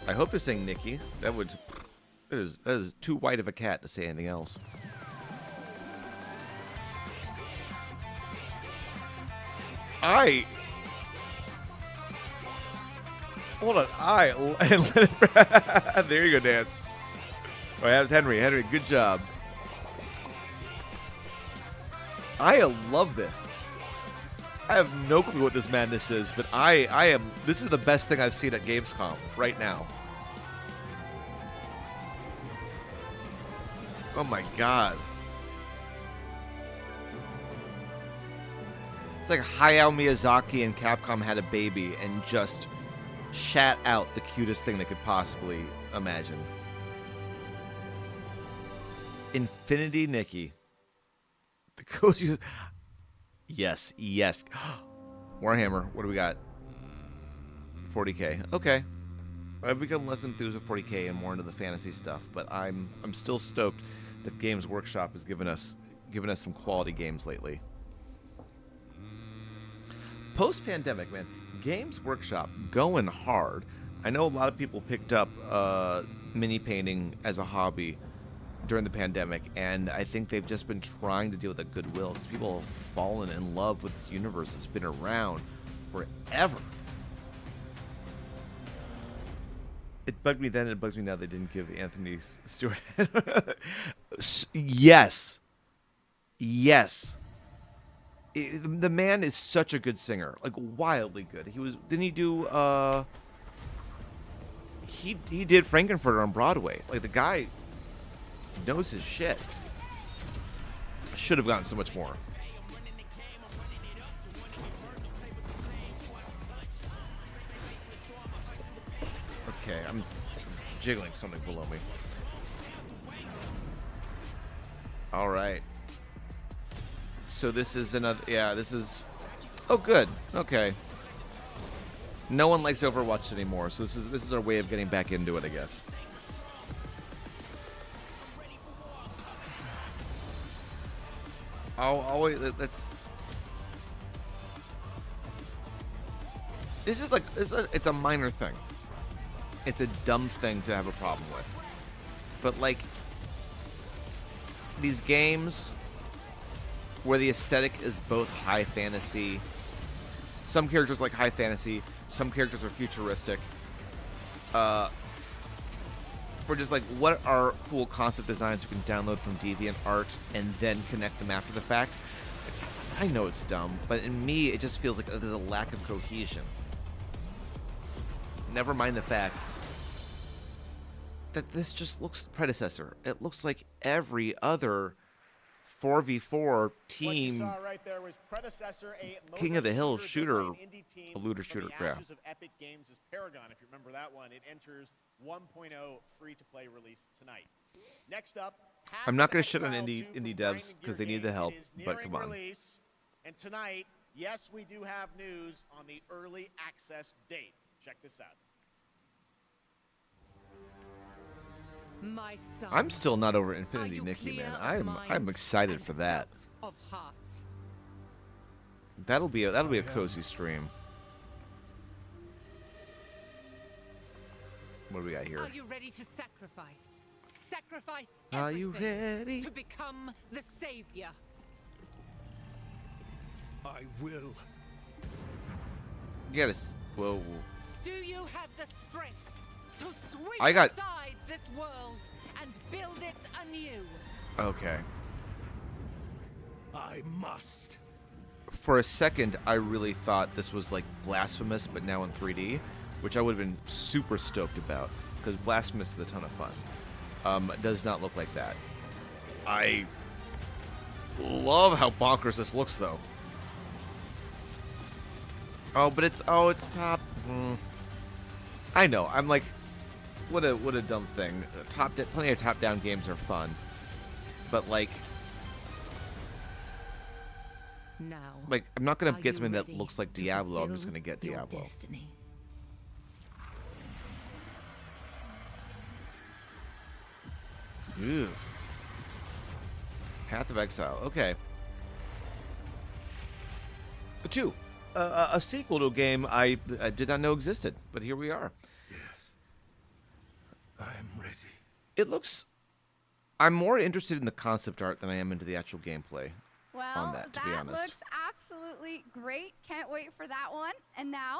I hope they're saying Nikki. That is too white of a cat to say anything else. Hold on. There you go, Dan. All right, that was Henry. Henry, good job. I love this. I have no clue what this madness is, but this is the best thing I've seen at Gamescom right now. Oh my god. It's like Hayao Miyazaki and Capcom had a baby and just shat out the cutest thing they could possibly imagine. Infinity Nikki. The Koji. Yes, yes. Warhammer, what do we got? 40K. Okay. I've become less enthused with 40K and more into the fantasy stuff, but I'm still stoked that Games Workshop has given us some quality games lately. Post-pandemic, man, Games Workshop going hard. I know a lot of people picked up mini painting as a hobby during the pandemic, and I think they've just been trying to deal with it goodwill because people have fallen in love with this universe that's been around forever. It bugged me then, and it bugs me now they didn't give Anthony Stewart. Yes. Yes. The man is such a good singer, like wildly good. Didn't he do he did Frankenfurter on Broadway. Like the guy knows his shit. Should have gotten so much more. Okay, I'm jiggling something below me. All right. So this is another, yeah, this is, oh good, okay. No one likes Overwatch anymore, so this is our way of getting back into it, I guess. Always, this is like, it's a minor thing. It's a dumb thing to have a problem with. But like, these games where the aesthetic is both high fantasy, some characters like high fantasy, some characters are futuristic. We're just like, what are cool concept designs you can download from DeviantArt and then connect them after the fact? I know it's dumb, but in me, it just feels like there's a lack of cohesion. Never mind the fact that this just looks predecessor. It looks like every other 4v4 team right there was predecessor, a King of the Hill shooter, team a looter shooter. from the ashes of Epic Games' Paragon. If you remember that one, it enters 1.0 free-to-play release tonight. Next up, I'm not going to shit on indie devs because they need the help, but come on. Release. And tonight, yes, we do have news on the early access date. Check this out. My son, I'm still not over Infinity Nikki, man. I'm excited for that. of heart. That'll be a cozy stream. What do we got here? Are you ready to sacrifice? Sacrifice Are you everything ready? to become the savior? I will. You gotta. Whoa. Do you have the strength to sweep I got- aside this world and build it anew? Okay. I must. For a second, I really thought this was like Blasphemous, but now in 3D, which I would have been super stoked about because Blasphemous is a ton of fun. It does not look like that. I love how bonkers this looks, though. Oh, but it's top. I know. I'm like, what a dumb thing. Plenty of top-down games are fun, but like, Now, I'm not gonna are get you something that ready looks like to Diablo. I'm just fulfill gonna get your Diablo. destiny? Ew. Path of Exile. Okay. 2. A sequel to a game I did not know existed, but here we are. Yes. I'm ready. It looks... I'm more interested in the concept art than I am into the actual gameplay on that, to be honest. Looks absolutely great. Can't wait for that one. And now,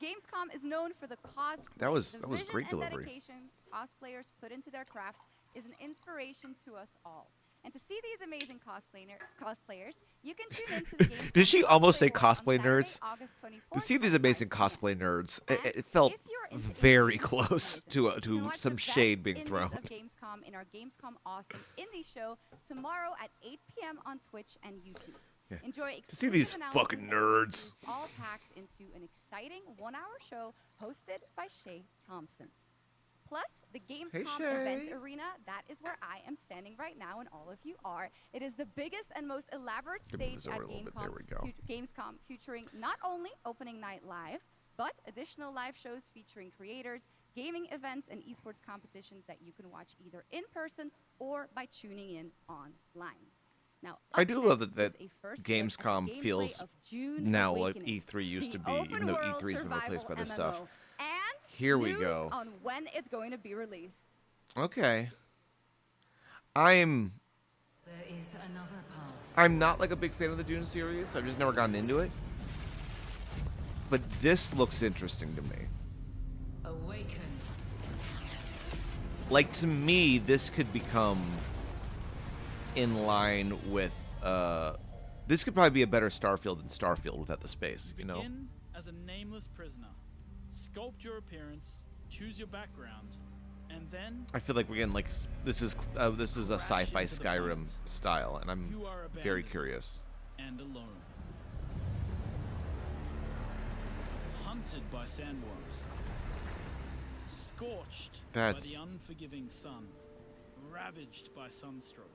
Gamescom is known for the cosplay. That was The great vision and delivery. dedication cosplayers put into their craft is an inspiration to us all. And to see these amazing cosplayers, you can tune into the Gamescom Did she almost say Cosplay World on cosplay Saturday, nerds? August 24th To see these at amazing 5 p.m. cosplay nerds, it And felt if you're into very indie close gaming, to watch some the shade best being indies thrown. of Gamescom in our Gamescom Awesome Indie Show tomorrow at 8 p.m. on Twitch and YouTube. Yeah. Enjoy To see these exclusive fucking announcements and nerds. interviews all packed into an exciting one-hour show hosted by Shay Thompson. Plus, the Gamescom event Shay. arena, that is where I am standing right now and all of you are. It is the biggest and most elaborate Give me stage this at over a little bit. There we go. Gamescom, featuring not only opening night live, but additional live shows featuring creators, gaming events, and esports competitions that you can watch either in person or by tuning in online. Now, I do love that is a first look at the Gamescom gameplay feels of Dune now like Awakening, E3 used to the be, even though open-world E3's been replaced by survival this stuff. MMO. And Here we news go. on when it's going to be released. Okay. There is another path. I'm not like a big fan of the Dune series. I've just never gotten into it. But this looks interesting to me. Awaken. Like, to me, this could become in line with this could probably be a better Starfield than Starfield without the space, you know? Begin as a nameless prisoner. Sculpt your appearance, choose your background, and then I feel like we're getting like this is a sci-fi Skyrim style, and I'm very curious. and alone. Hunted by sandworms. Scorched by the unforgiving sun. Ravaged by sunstroke.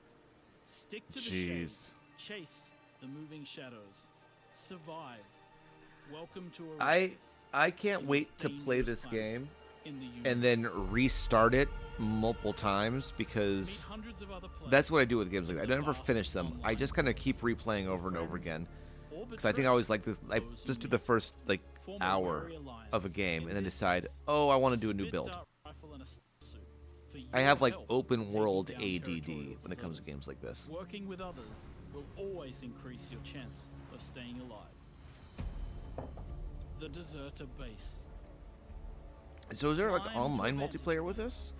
Stick to the shade. Jeez. Chase the moving shadows. Survive. Welcome to I can't wait to play this game and then restart it multiple times, because that's what I do with games like that. I never finish them. I just kind of keep replaying over and over again, because I think I always like this. I just do the first like hour of a game and then decide, oh, I want to do a new build. I have like open world ADD when it comes to games like this. Working with others will always increase your chance of staying alive. The Deserter Base. So is there like online multiplayer with this?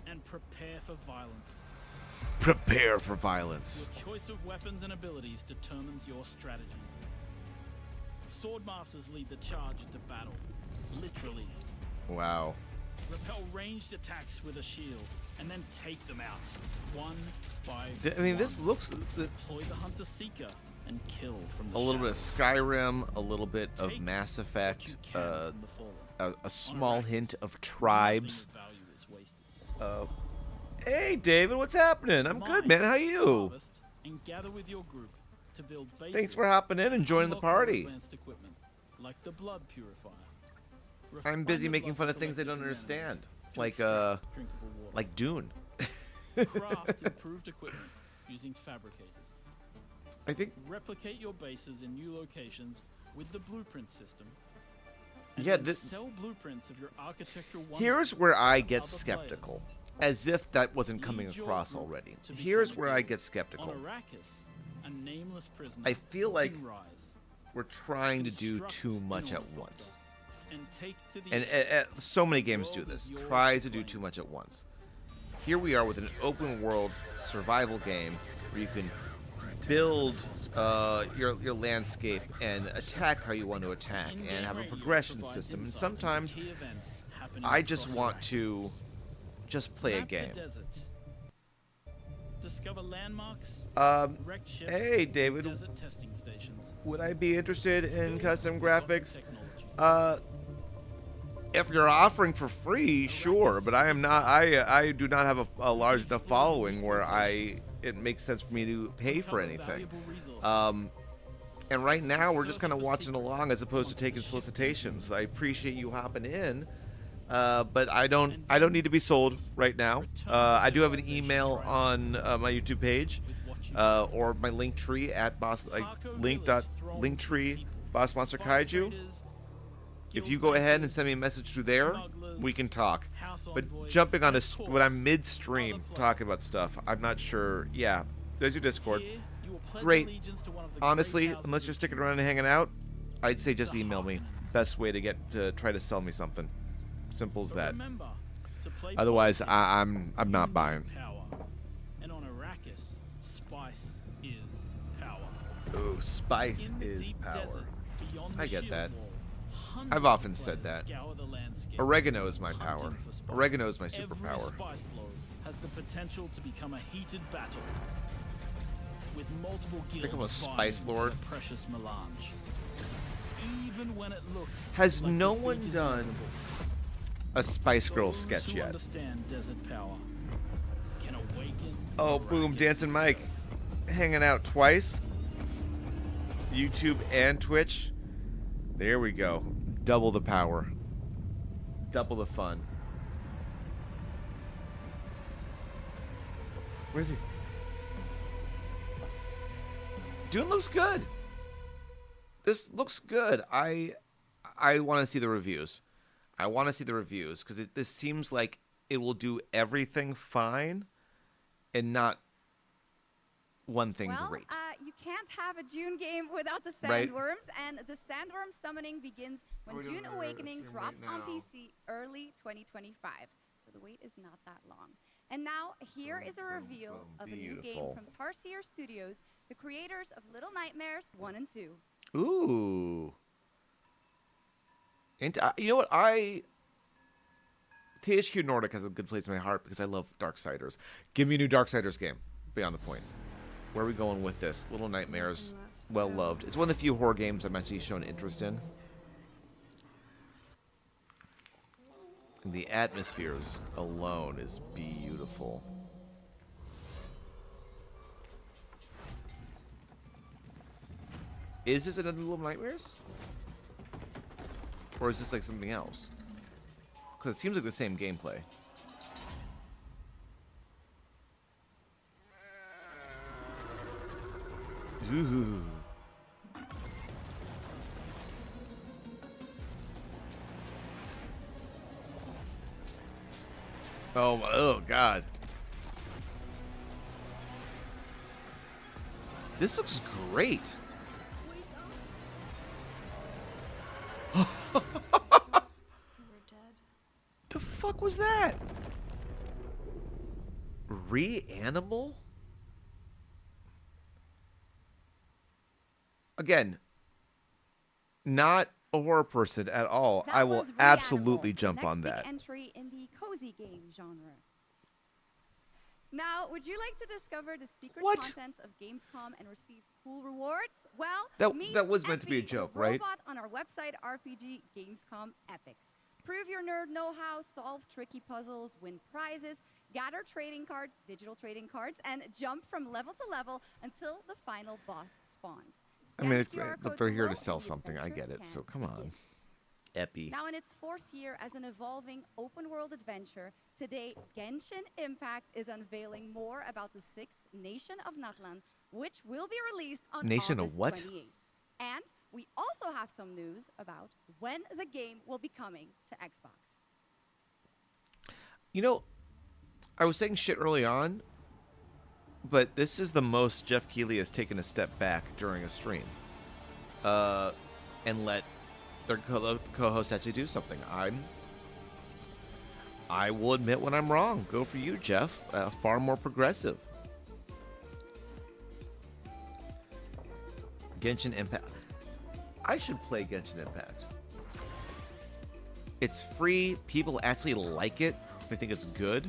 And prepare for violence. Prepare for violence. Your choice of weapons and abilities determines your strategy. Swordmasters lead the charge into battle. Literally. Wow. Repel ranged attacks with a shield, and then take them out, one by I mean, this looks Deploy the Hunter Seeker and kill from the a little bit of shadows. Skyrim, a little bit of Mass Effect, a small hint of Tribes. Hey, David, what's happening? I'm good, man. How you? And gather with your group to build bases. Thanks for hopping in and joining the party. Advanced equipment, like the blood purifier. I'm busy making fun of things I don't understand, like Dune. Craft improved equipment using fabricators. I think. Replicate your bases in new locations with the blueprint system. And Yeah, then sell blueprints of your architectural wonders Here's where I to get other skeptical, as if that wasn't coming Lead your across group already. to Here's become a where I guild. get skeptical. On Arrakis, a nameless prisoner I feel like can rise, we're trying to do construct too much an at order once. and take to the And edge. so many games do World this. is yours Try to to do claim. too much at once. Here we are with an open world survival game where you can build your landscape and attack how you want to attack and have a progression system. And sometimes Key events happening I just across want Arrakis. to just play a Map the game. desert. Discover landmarks. wrecked ships, hey, and David. Desert testing stations. Would I be interested in custom graphics? If you're offering for free, sure, but I am not. I do not have a large enough following where it makes sense for me to pay for anything. And right now we're just kind of watching along as opposed to taking solicitations. I appreciate you hopping in, but I don't need to be sold right now. I do have an email on my YouTube page, or my link tree at link.linktree Boss Monster Kaiju. If you go ahead and send me a message through there, we can talk. But jumping on when I'm midstream talking about stuff, I'm not sure. Yeah, there's your Discord. Great. Honestly, unless you're sticking around and hanging out, I'd say just email me. Best way to try to sell me something. Simple as that. Otherwise, I'm not buying. And on Arrakis, spice is power. Ooh, spice is power. Desert, beyond I the get shield that. wall, I've often said that. scour the landscape, Oregano is my hunting power. for spice. Oregano is my Every superpower. spice blow has the potential to become a heated battle. With multiple guilds I'm a vying spice for lord. the precious melange. Even when it looks Has like no defeat one is done inevitable, a Spice Girls those sketch who yet? understand desert power can awaken Oh, boom, Dancing Mike. Hanging out twice. YouTube and Twitch. There we go. Double the power. Double the fun. Where's he? Dune looks good. This looks good. I want to see the reviews. I want to see the reviews because this seems like it will do everything fine and not one thing great. You can't have a Dune game without the Right. sandworms, and the sandworm summoning begins when Are we doing Dune the Awakening stream drops right on now? PC early 2025. So the wait is not that long. And now, here is a reveal of a new game Beautiful. from Tarsier Studios, the creators of Little Nightmares 1 and 2. Ooh. And you know what? THQ Nordic has a good place in my heart because I love Darksiders. Give me a new Darksiders game. Beyond the point. Where are we going with this? Little Nightmares, well loved. It's one of the few horror games I'm actually shown interest in. And the atmospheres alone is beautiful. Is this another Little Nightmares? Or is this like something else? Because it seems like the same gameplay. Ooh. Oh God. This looks great. The fuck was that? Reanimal? Again, not a horror person at all. That I will was Reanimal, absolutely jump the on next that. big entry in the cozy game genre. Now, would you like to discover the secret contents of Gamescom and receive cool rewards? Well, That was meant to be a Epi, joke, the right? robot on our website, RPG Gamescom Epics. Prove your nerd know-how, solve tricky puzzles, win prizes, gather trading cards, digital trading cards, and jump from level to level until the final boss spawns. I mean, Scan the QR code they're here below to sell and the something. I adventure get it. So can come on. begin. Epi. Now, in its 4th year as an evolving open-world adventure, today Genshin Impact is unveiling more about the 6th Nation of Natlan, which will be released on Nation of August what? 28th. And we also have some news about when the game will be coming to Xbox. You know, I was saying shit early on, but this is the most Geoff Keighley has taken a step back during a stream. And let their co-host actually do something. I will admit when I'm wrong. Go for you, Jeff. Far more progressive. Genshin Impact. I should play Genshin Impact. It's free. People actually like it. I think it's good.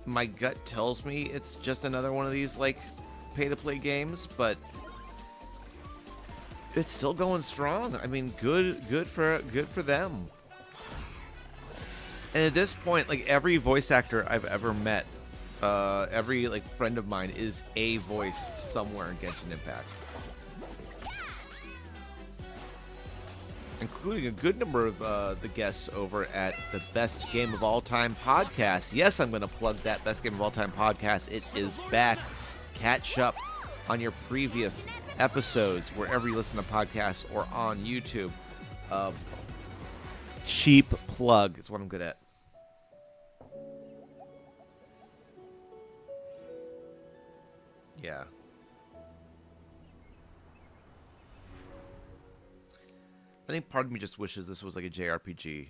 My gut tells me it's just another one of these like pay-to-play games, but it's still going strong. I mean, good for them. And at this point, like every voice actor I've ever met, every like friend of mine is a voice somewhere in Genshin Impact, including a good number of the guests over at the Best Game of All Time podcast. Yes, I'm going to plug that Best Game of All Time podcast. It is back. Catch up on your previous episodes wherever you listen to podcasts or on YouTube. Cheap plug. It's what I'm good at. Yeah. I think part of me just wishes this was like a JRPG.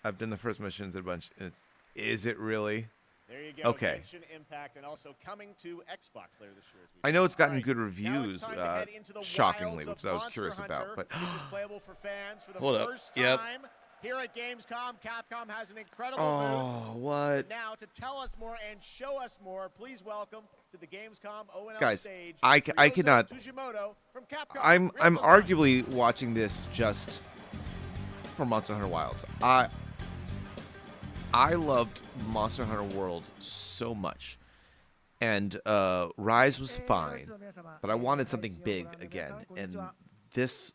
I've done the first missions a bunch. And is it really? There you go. Okay. Genshin Impact, and also coming to Xbox later this year. as we I know it's gotten All right, good now reviews, it's time to head into the shockingly, wilds which of I was Monster curious Hunter, about. But which is playable for fans for the Hold up. first Yep. time. Here at Gamescom, Capcom has an incredible Oh, booth. what? Now, to tell us more and show us more, please welcome to the Gamescom ONL guys, stage, I Ryozo cannot. Tujimoto from Capcom. I'm Ryozo-san. arguably watching this just for Monster Hunter Wilds. I loved Monster Hunter World so much. And Rise was fine, but I wanted something big again, and this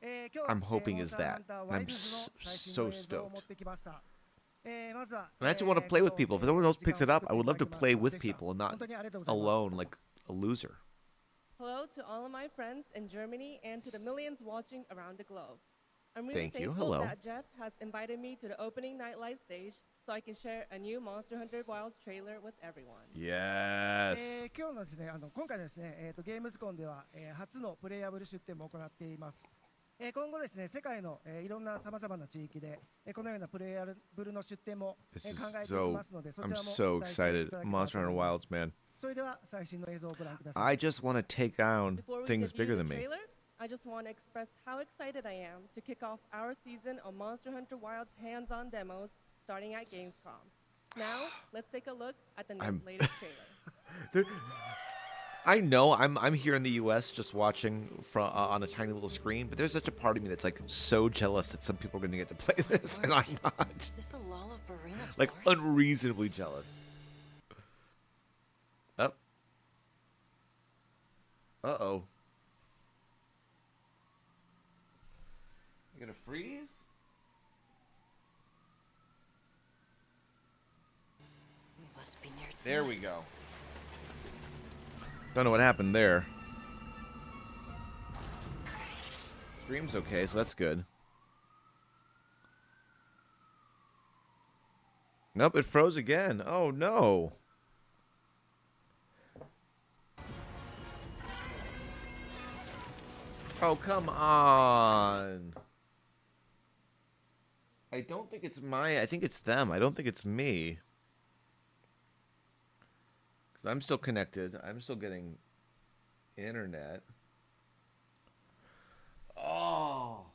I'm hoping is that. And I'm so stoked. And I actually want to play with people. If anyone else picks it up, I would love to play with people and not alone like a loser. Hello to all of my friends in Germany and to the millions watching around the globe. I'm really Thank you. thankful Hello. that Geoff has invited me to the opening night live stage so I can share a new Monster Hunter Wilds trailer with everyone. Yes. 今日のですね、今回ですね、ゲームズコンでは、初のプレイヤブル出展も行っています。今後ですね、世界のいろんな様々な地域でこのようなプレイヤブルの出展も考 This え is ており so. ますので、そち I'm らも so 期待してい excited. ただけたら Monster と Hunter 思います Wilds, man. それでは最新の映像をご覧ください。 I just want to take down Before we things debut bigger the than me. trailer, I just want to express how excited I am to kick off our season of Monster Hunter Wilds hands-on demos starting at Gamescom. Now, let's take a look at the latest trailer. I know I'm here in the U.S. just watching from on a tiny little screen, but there's such a part of me that's like so jealous that some people are going to get to play this, and I'm not. Is this a Lollabarina Like unreasonably jealous. Oh. Uh-oh. You gonna freeze? We must be near its There we nest. go. Don't know what happened there. Stream's okay, so that's good. Nope, it froze again. Oh no. Oh, come on. I don't think it's I think it's them. I don't think it's me. Because I'm still connected. I'm still getting internet. Oh.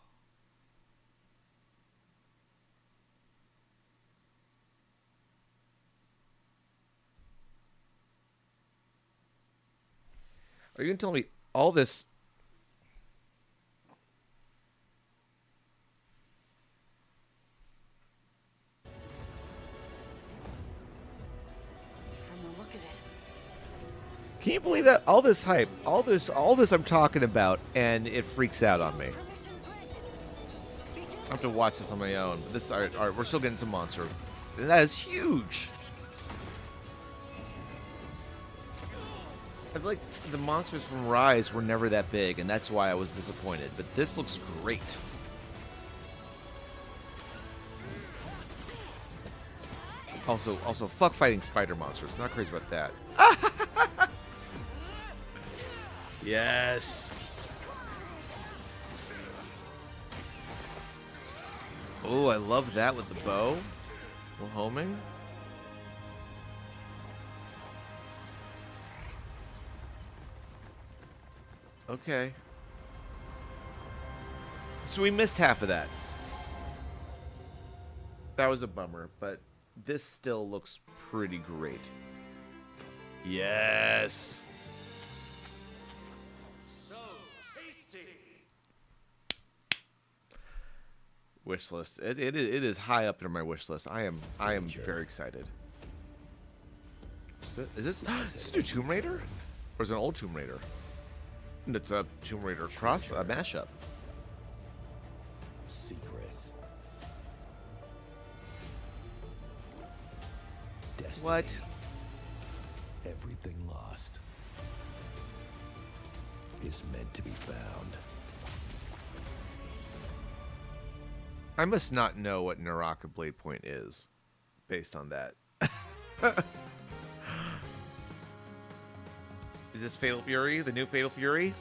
Are you going to tell me all this... From the look of it, Can you believe that? All this hype, all this I'm talking about, and it freaks out on me. I have to watch this on my own. But this, all right, we're still getting some monster. That is huge. I feel like the monsters from Rise were never that big, and that's why I was disappointed. But this looks great. Also, fuck fighting spider monsters. Not crazy about that. Yes. Oh, I love that with the bow. Little homing. Okay. So we missed half of that. That was a bummer, but this still looks pretty great. Yes. So tasty. Wish list. It is high up in my wish list. I am very excited. Is this a new Tomb Raider? Or is it an old Tomb Raider? It's a Tomb Raider cross, a mashup. Secrets. Destiny. What? Everything lost is meant to be found. I must not know what Naraka Blade Point is, based on that. Is this Fatal Fury? The new Fatal Fury?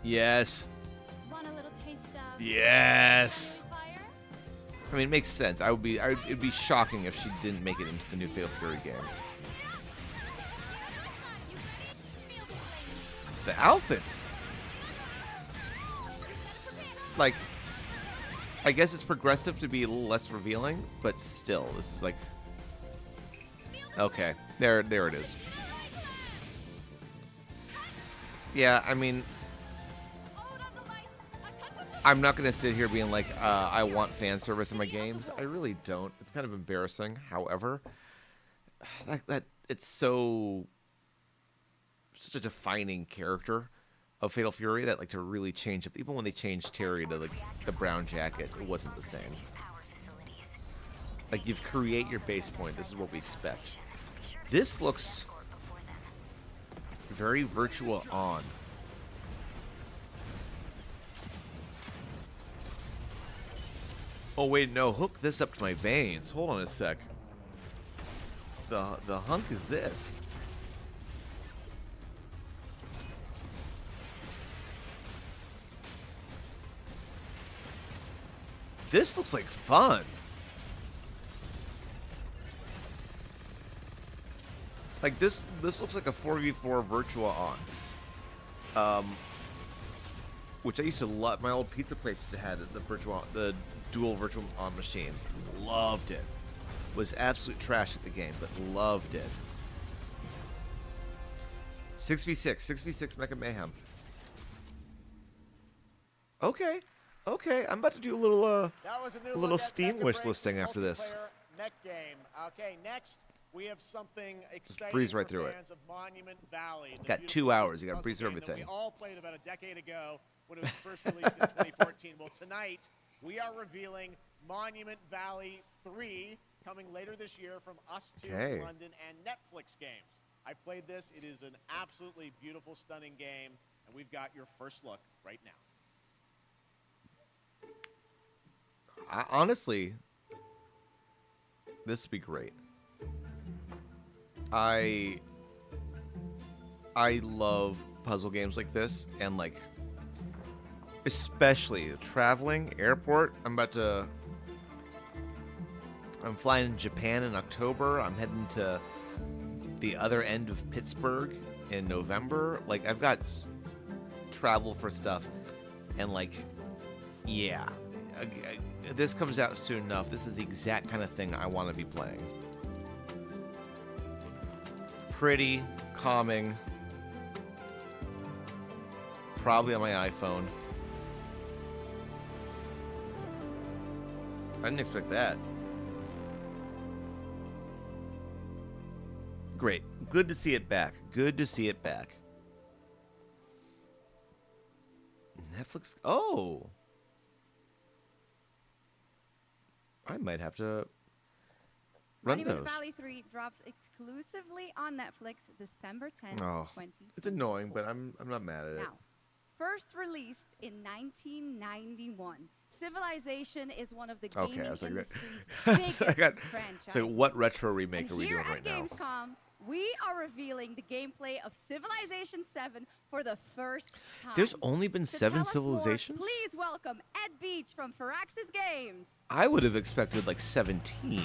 Yes. Want a little taste of Yes. I mean, it makes sense. It'd be shocking if she didn't make it into the new Fatal Fury game. The outfits. Like, I guess it's progressive to be a little less revealing, but still, this is like... Okay, there it is. Yeah, I mean... I'm not going to sit here being like, I want fan service in my games. I really don't. It's kind of embarrassing. However, that it's such a defining character of Fatal Fury that, like, to really change it. Even when they changed Terry to the brown jacket, it wasn't the same. Like, you create your base point. This is what we expect. This looks very Virtua On. Oh wait, no, hook this up to my veins. Hold on a sec. The hunk is this. This looks like fun. Like this looks like a 4v4 Virtua On. Which I used to love. My old pizza place had the dual Virtua On machines. Loved it. Was absolute trash at the game, but loved it. 6v6 Mecha Mayhem. Okay. I'm about to do a little Steam wish listing after this. Mech game. Okay, next we have something exciting breeze right for through it. fans of Monument Valley. the Got beautiful 2 hours. You got to puzzle breeze through game that everything. We all played about a decade ago when it was first released in 2014. Well, tonight we are revealing Monument Valley 3 coming later this year from Us 2 Okay. London and Netflix Games. I played this. It is an absolutely beautiful, stunning game, and we've got your first look right now. Honestly, this would be great. I love puzzle games like this, and like especially traveling airport. I'm flying to Japan in October. I'm heading to the other end of Pittsburgh in November. Like I've got travel for stuff, and like yeah, this comes out soon enough. This is the exact kind of thing I want to be playing. Pretty, calming, probably on my iPhone. I didn't expect that. Great. Good to see it back. Good to see it back. Netflix. Oh. I might have to run Monument those. Valley 3 drops exclusively on Netflix December 10th, Oh, 2020. it's annoying, but I'm not mad at it. Now, first released in 1991, Civilization is one of the gaming Okay, I was like that. industry's biggest franchises. So what retro remake And are we here doing right at now? Gamescom, we are revealing the gameplay of Civilization 7 for the first time. There's only been To 7 tell us more, civilizations? please welcome Ed Beach from Firaxis Games. I would have expected like 17.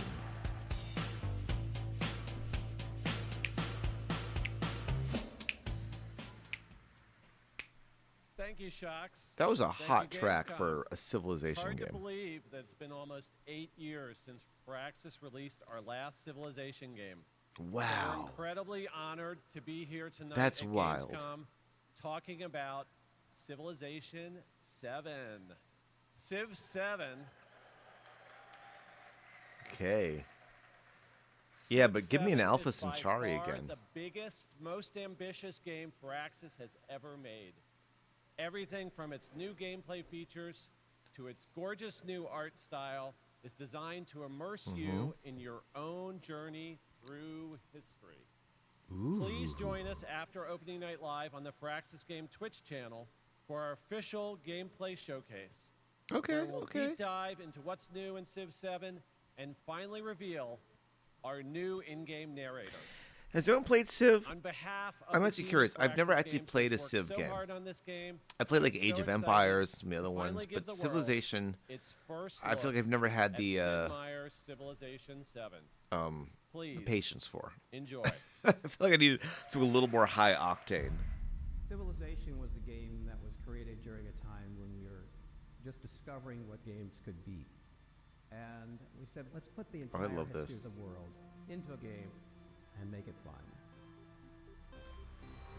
Thank you, Shocks. That was a Thank hot you, track Gamescom. for a Civilization It's hard game. to believe that it's been almost 8 years since Firaxis released our last Civilization game. We're Wow. incredibly honored to be here tonight That's at wild. Gamescom talking about Civilization 7. Civ 7. Okay. Yeah, but give me an Civ Alpha 7 is by Centauri far again. The biggest, most ambitious game Firaxis has ever made. Everything from its new gameplay features to its gorgeous new art style is designed to immerse you in your own journey through history. Please join us after opening night live on the Firaxis Game Twitch channel for our official gameplay showcase. Okay, where we'll okay. deep dive into what's new in Civ 7 and finally reveal our new in-game narrator. Has anyone played Civ? On behalf of I'm the actually team curious. at I've never Firaxis actually Games, played a who's worked Civ so game. hard on this game. I played like I'm Age so of excited Empires, some of the to other ones, finally give but the world Civilization. its first I feel like look I've never had at the Sid Meier's Civilization 7. the Please patience for. enjoy. I feel like I needed something a little more high octane. Civilization was a game that was created during a time when we were just discovering what games could be. And we said, let's put the Oh, I entire love history this. of the world into a game and make it fun.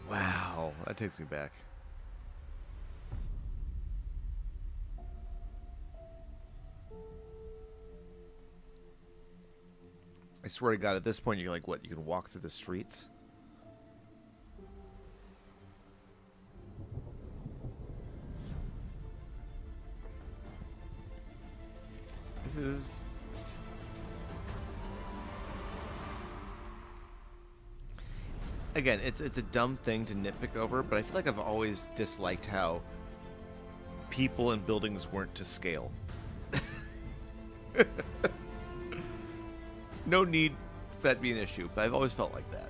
Wow, that takes me back. I swear to God, at this point, you're like, what? You can walk through the streets? This is... Again, it's a dumb thing to nitpick over, but I feel like I've always disliked how people and buildings weren't to scale. No need for that to be an issue, but I've always felt like that.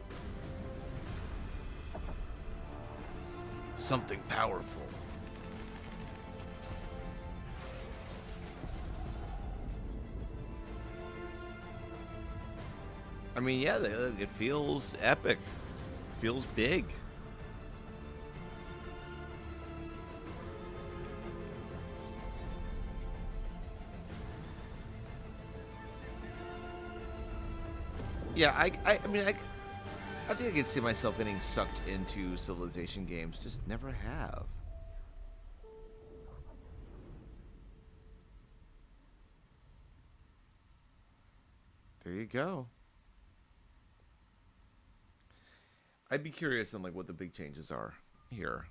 Something powerful. I mean, yeah, it feels epic. Feels big. Yeah, I mean, I think I could see myself getting sucked into Civilization games. Just never have. There you go. I'd be curious on like what the big changes are here.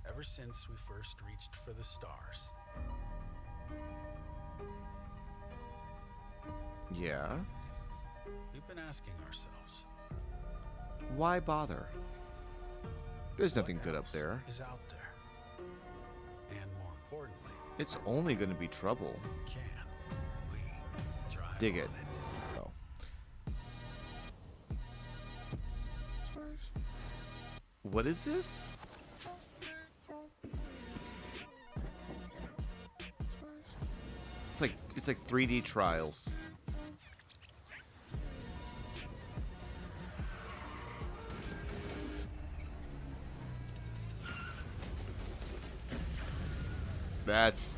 Ever since we first reached for the stars. Yeah. We've been asking ourselves, Why bother? There's nothing good up there. is out there? And more importantly, It's only going to be trouble. can we drive Dig it. on Oh. What is this? It's like 3D Trials. That's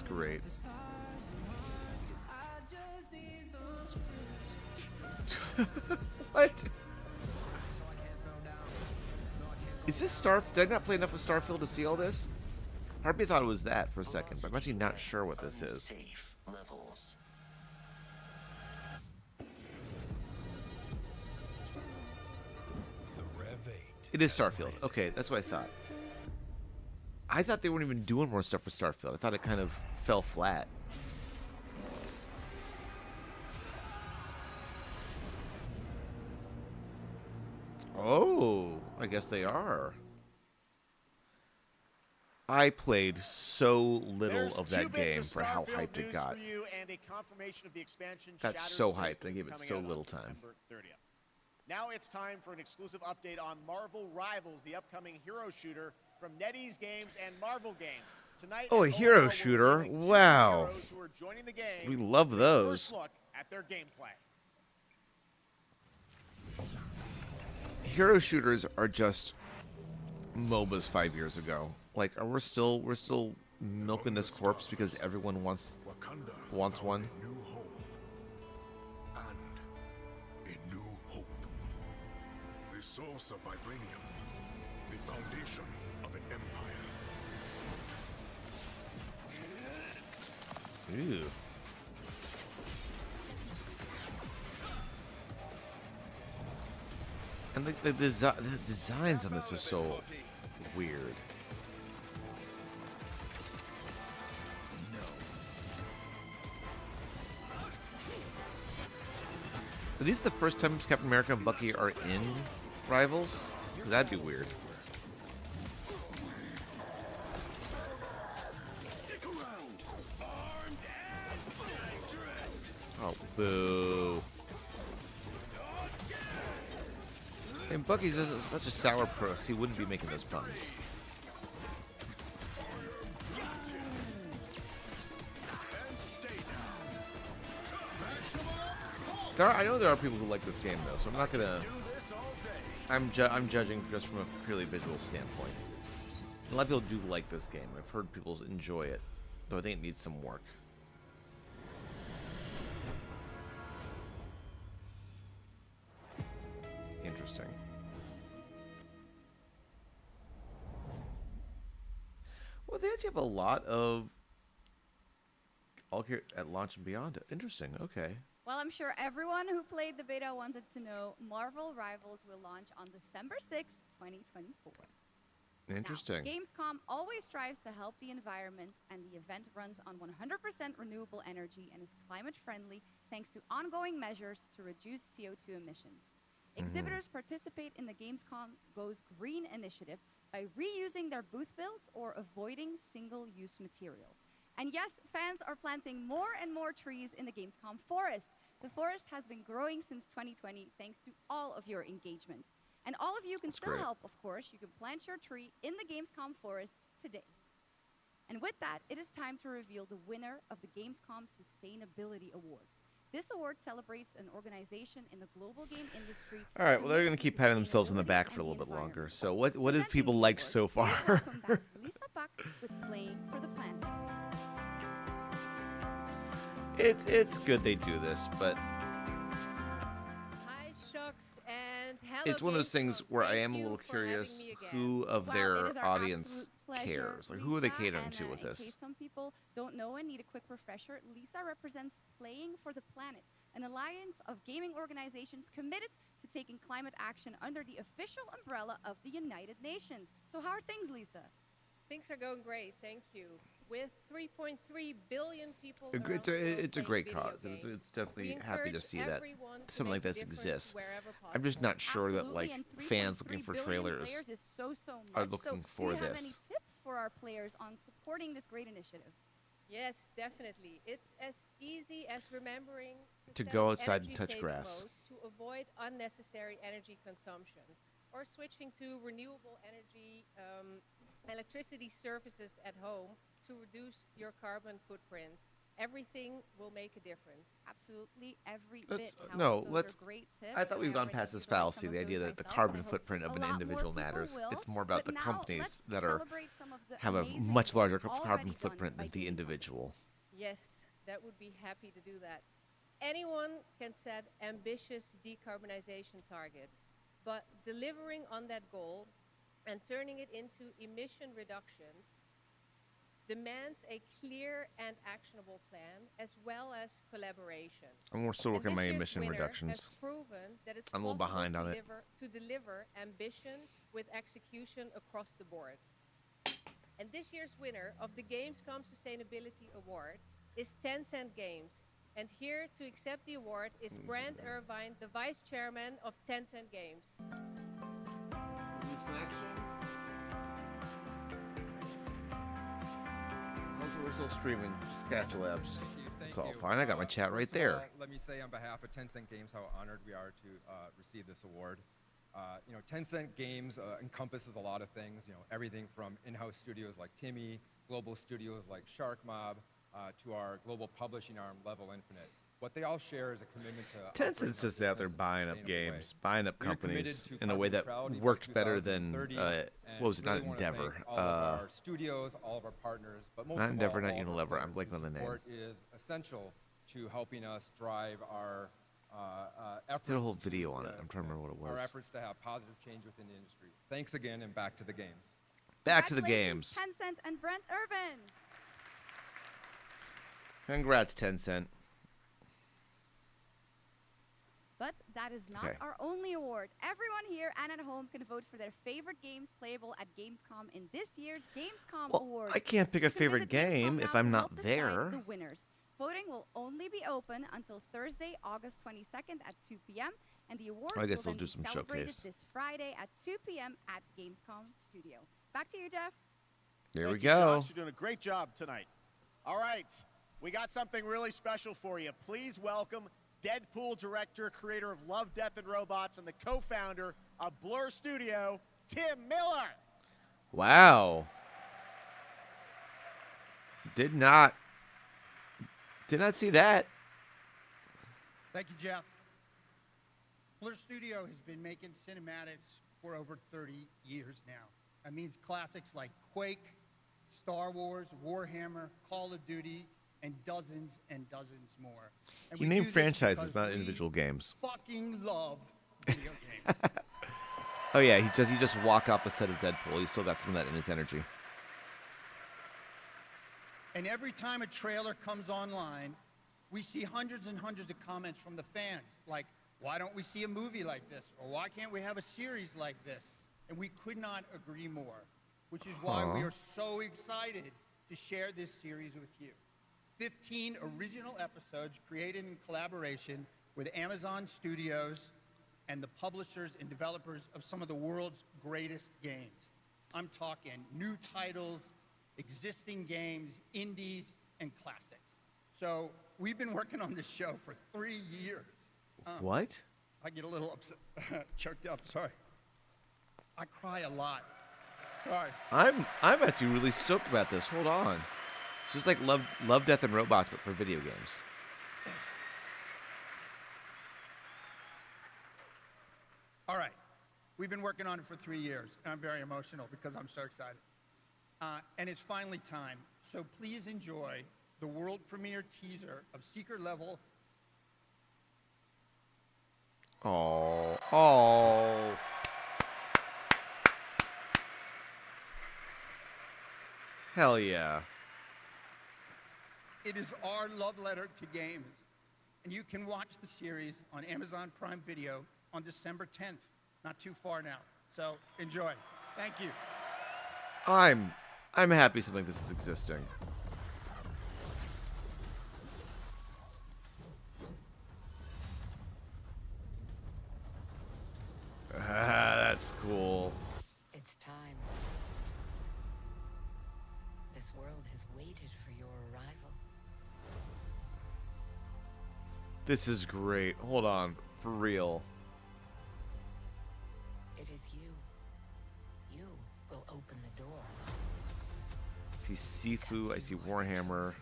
great. What? Is this Did I not play enough of Starfield to see all this? Part of me thought it was that for a second, but I'm actually not sure what this is. It is Starfield. Okay, that's what I thought. I thought they weren't even doing more stuff for Starfield. I thought it kind of fell flat. Oh, I guess they are. I played so little of that game for how hyped it got. Got so hyped, I gave it so little time. Now it's time for an exclusive update on Marvel Rivals, the upcoming hero shooter from NetEase Games and Marvel Games. Tonight, Oh, a hero shooter! Wow. We love those. First look at their gameplay. Hero shooters are just MOBAs 5 years ago. Like, we're still milking this corpse because everyone wants one. The source of vibranium, the foundation of an empire. Ew. And the designs on this are so weird. Are these the first times Captain America and Bucky are in Rivals? Because that'd be weird. Oh, boo. And Bucky's such a sourpuss, he wouldn't be making those puns. I know there are people who like this game though, so I'm not gonna. I'm judging just from a purely visual standpoint. A lot of people do like this game. I've heard people enjoy it, though I think it needs some work. Interesting. Well, they actually have a lot of all here at launch and beyond. Interesting. Okay. Well, I'm sure everyone who played the beta wanted to know Marvel Rivals will launch on December 6th, 2024. Interesting. Now, Gamescom always strives to help the environment, and the event runs on 100% renewable energy and is climate friendly thanks to ongoing measures to reduce CO2 emissions. Exhibitors participate in the Gamescom Goes Green initiative by reusing their booth builds or avoiding single-use material. And yes, fans are planting more and more trees in the Gamescom forest. The forest has been growing since 2020 thanks to all of your engagement. And all of you can still help, of course. You can plant your tree in the Gamescom forest today. And with that, it is time to reveal the winner of the Gamescom Sustainability Award. This award celebrates an organization in the global game industry. All right, well, they're going to committed keep to patting themselves in the sustainability back for a and little the bit longer. environment. So what have Presenting people the liked award, so please far? welcome back Lisa Buck with Playing for the Planet. It's good they do this, but Hi, Shucks, and hello. it's one of those things Gamescom. where I Thank am a you little for having curious me again. who of Well, it their is our audience absolute pleasure, cares. Like, who are they Lisa, catering and, to with in this? case some people don't know and need a quick refresher, Lisa represents Playing for the Planet, an alliance of gaming organizations committed to taking climate action under the official umbrella of the United Nations. So how are things, Lisa? Things are going great, thank you. With 3.3 billion people It's around the world a playing great video cause. games, It's definitely we happy to encourage see that everyone to something like make a this difference exists. wherever I'm just not sure that Absolutely, like and fans 3.3 looking for billion trailers players is so are much. looking so for do you have any this. tips for our players on supporting this great initiative? Yes, definitely. It's as easy as remembering To set go up outside and touch energy-saving grass. modes to avoid unnecessary energy consumption, or switching to renewable energy electricity services at home to reduce your carbon footprint. Everything will make a difference. Absolutely, every Let's bit counts. no, Those let's. are great tips. I thought and we've I gone already past this utilized fallacy, some the of idea those that the myself, carbon and I hope footprint of a an lot more individual people matters. will. It's more about But the now companies let's that are celebrate some of the have a amazing much work larger already carbon done footprint by than the gaming individual. Yes, that would be happy to do that. Anyone can set ambitious decarbonization targets, but delivering on that goal and turning it into emission reductions demands a clear and actionable plan as well as collaboration. I'm still And working on my this year's emission winner reductions. has proven that it's I'm a little possible behind on it. to deliver ambition with execution across the board. And this year's winner of the Gamescom Sustainability Award is Tencent Games. And here to accept the award is Brand Irvine, the Vice Chairman of Tencent Games. We're still streaming Scatch Labs. Thank It's all you. fine. I got my chat right First of all, there. let me say on behalf of Tencent Games how honored we are to receive this award. Tencent Games encompasses a lot of things. Everything from in-house studios like Timmy, global studios like Shark Mob, to our global publishing arm, Level Infinite. What they all share is a commitment to. Tencent's just out there buying up games, buying up We are committed companies to in a way that carbon neutrality by worked better than 2030, what was it? and Not really wanna Endeavor. thank all of our studios, all of our partners, but most Not of Endeavor, all, not all of our Unilever. I'm players blanking on the whose name. support is essential to helping us drive our efforts. Did a whole to, video on it. I'm trying to remember what it Our was. efforts to have positive change within the industry. Thanks again, and back to the games. Back to the games. Tencent and Brent Irvin. Congrats, Tencent. But that is not Okay. our only award. Everyone here and at home can vote for their favorite games playable at Gamescom in this year's Gamescom Awards. I can't pick a You can favorite visit Gamescom game now if to I'm help not decide there. The winners. Voting will only be open until Thursday, August 22nd at 2 p.m. And the awards I guess will they'll then do be some celebrated showcase. this Friday at 2 p.m. at Gamescom Studio. Back to you, Jeff. There we Thank you, go. Shots. You're doing a great job tonight. All right, we got something really special for you. Please welcome Deadpool director, creator of Love, Death, and Robots, and the co-founder of Blur Studio, Tim Miller. Wow. Did not see that. Thank you, Jeff. Blur Studio has been making cinematics for over 30 years now. That means classics like Quake, Star Wars, Warhammer, Call of Duty, and dozens more. And You we name do this franchises, because not we individual games. fucking love video games. Oh yeah, he just walked off the set of Deadpool. He still got some of that in his energy. And every time a trailer comes online, we see hundreds and hundreds of comments from the fans, like, why don't we see a movie like this? Or why can't we have a series like this? And we could not agree more, which is why we are so excited to share this series with you. 15 original episodes created in collaboration with Amazon Studios and the publishers and developers of some of the world's greatest games. I'm talking new titles, existing games, indies, and classics. So we've been working on this show for 3 years. What? I get a little upset, choked up, sorry. I cry a lot. Sorry. I'm actually really stoked about this. Hold on. It's just like Love, Death, and Robots, but for video games. We've been working on it for 3 years, and I'm very emotional because I'm so excited. And it's finally time. So please enjoy the world premiere teaser of Secret Level. Oh, oh. Hell yeah. It is our love letter to games. And you can watch the series on Amazon Prime Video on December 10th. Not too far now. So enjoy. Thank you. I'm happy something like this is existing. That's cool. It's time. This world has waited for your arrival. This is great. Hold on. For real. It is you. You will open the door. I see Sifu. I see Warhammer.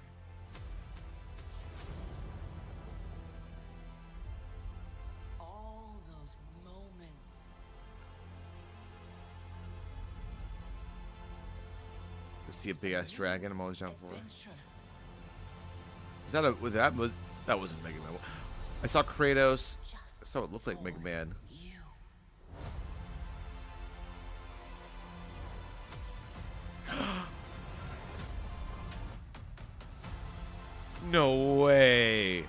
All those moments. I see a big ass dragon. I'm always down for. Adventure. Is that a with that? That wasn't Mega Man. I saw Kratos. I saw what looked like Mega Man. No way.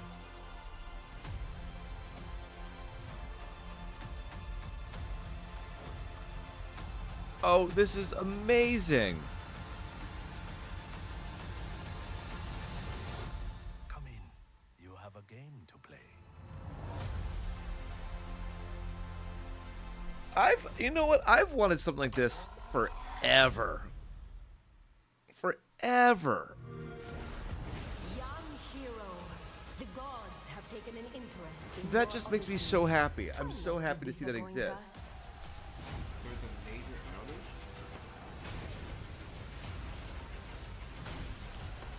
Oh, this is amazing. Come in. You have a game to play. You know what? I've wanted something like this forever. Forever. That just makes me so happy. I'm so happy to see that exist.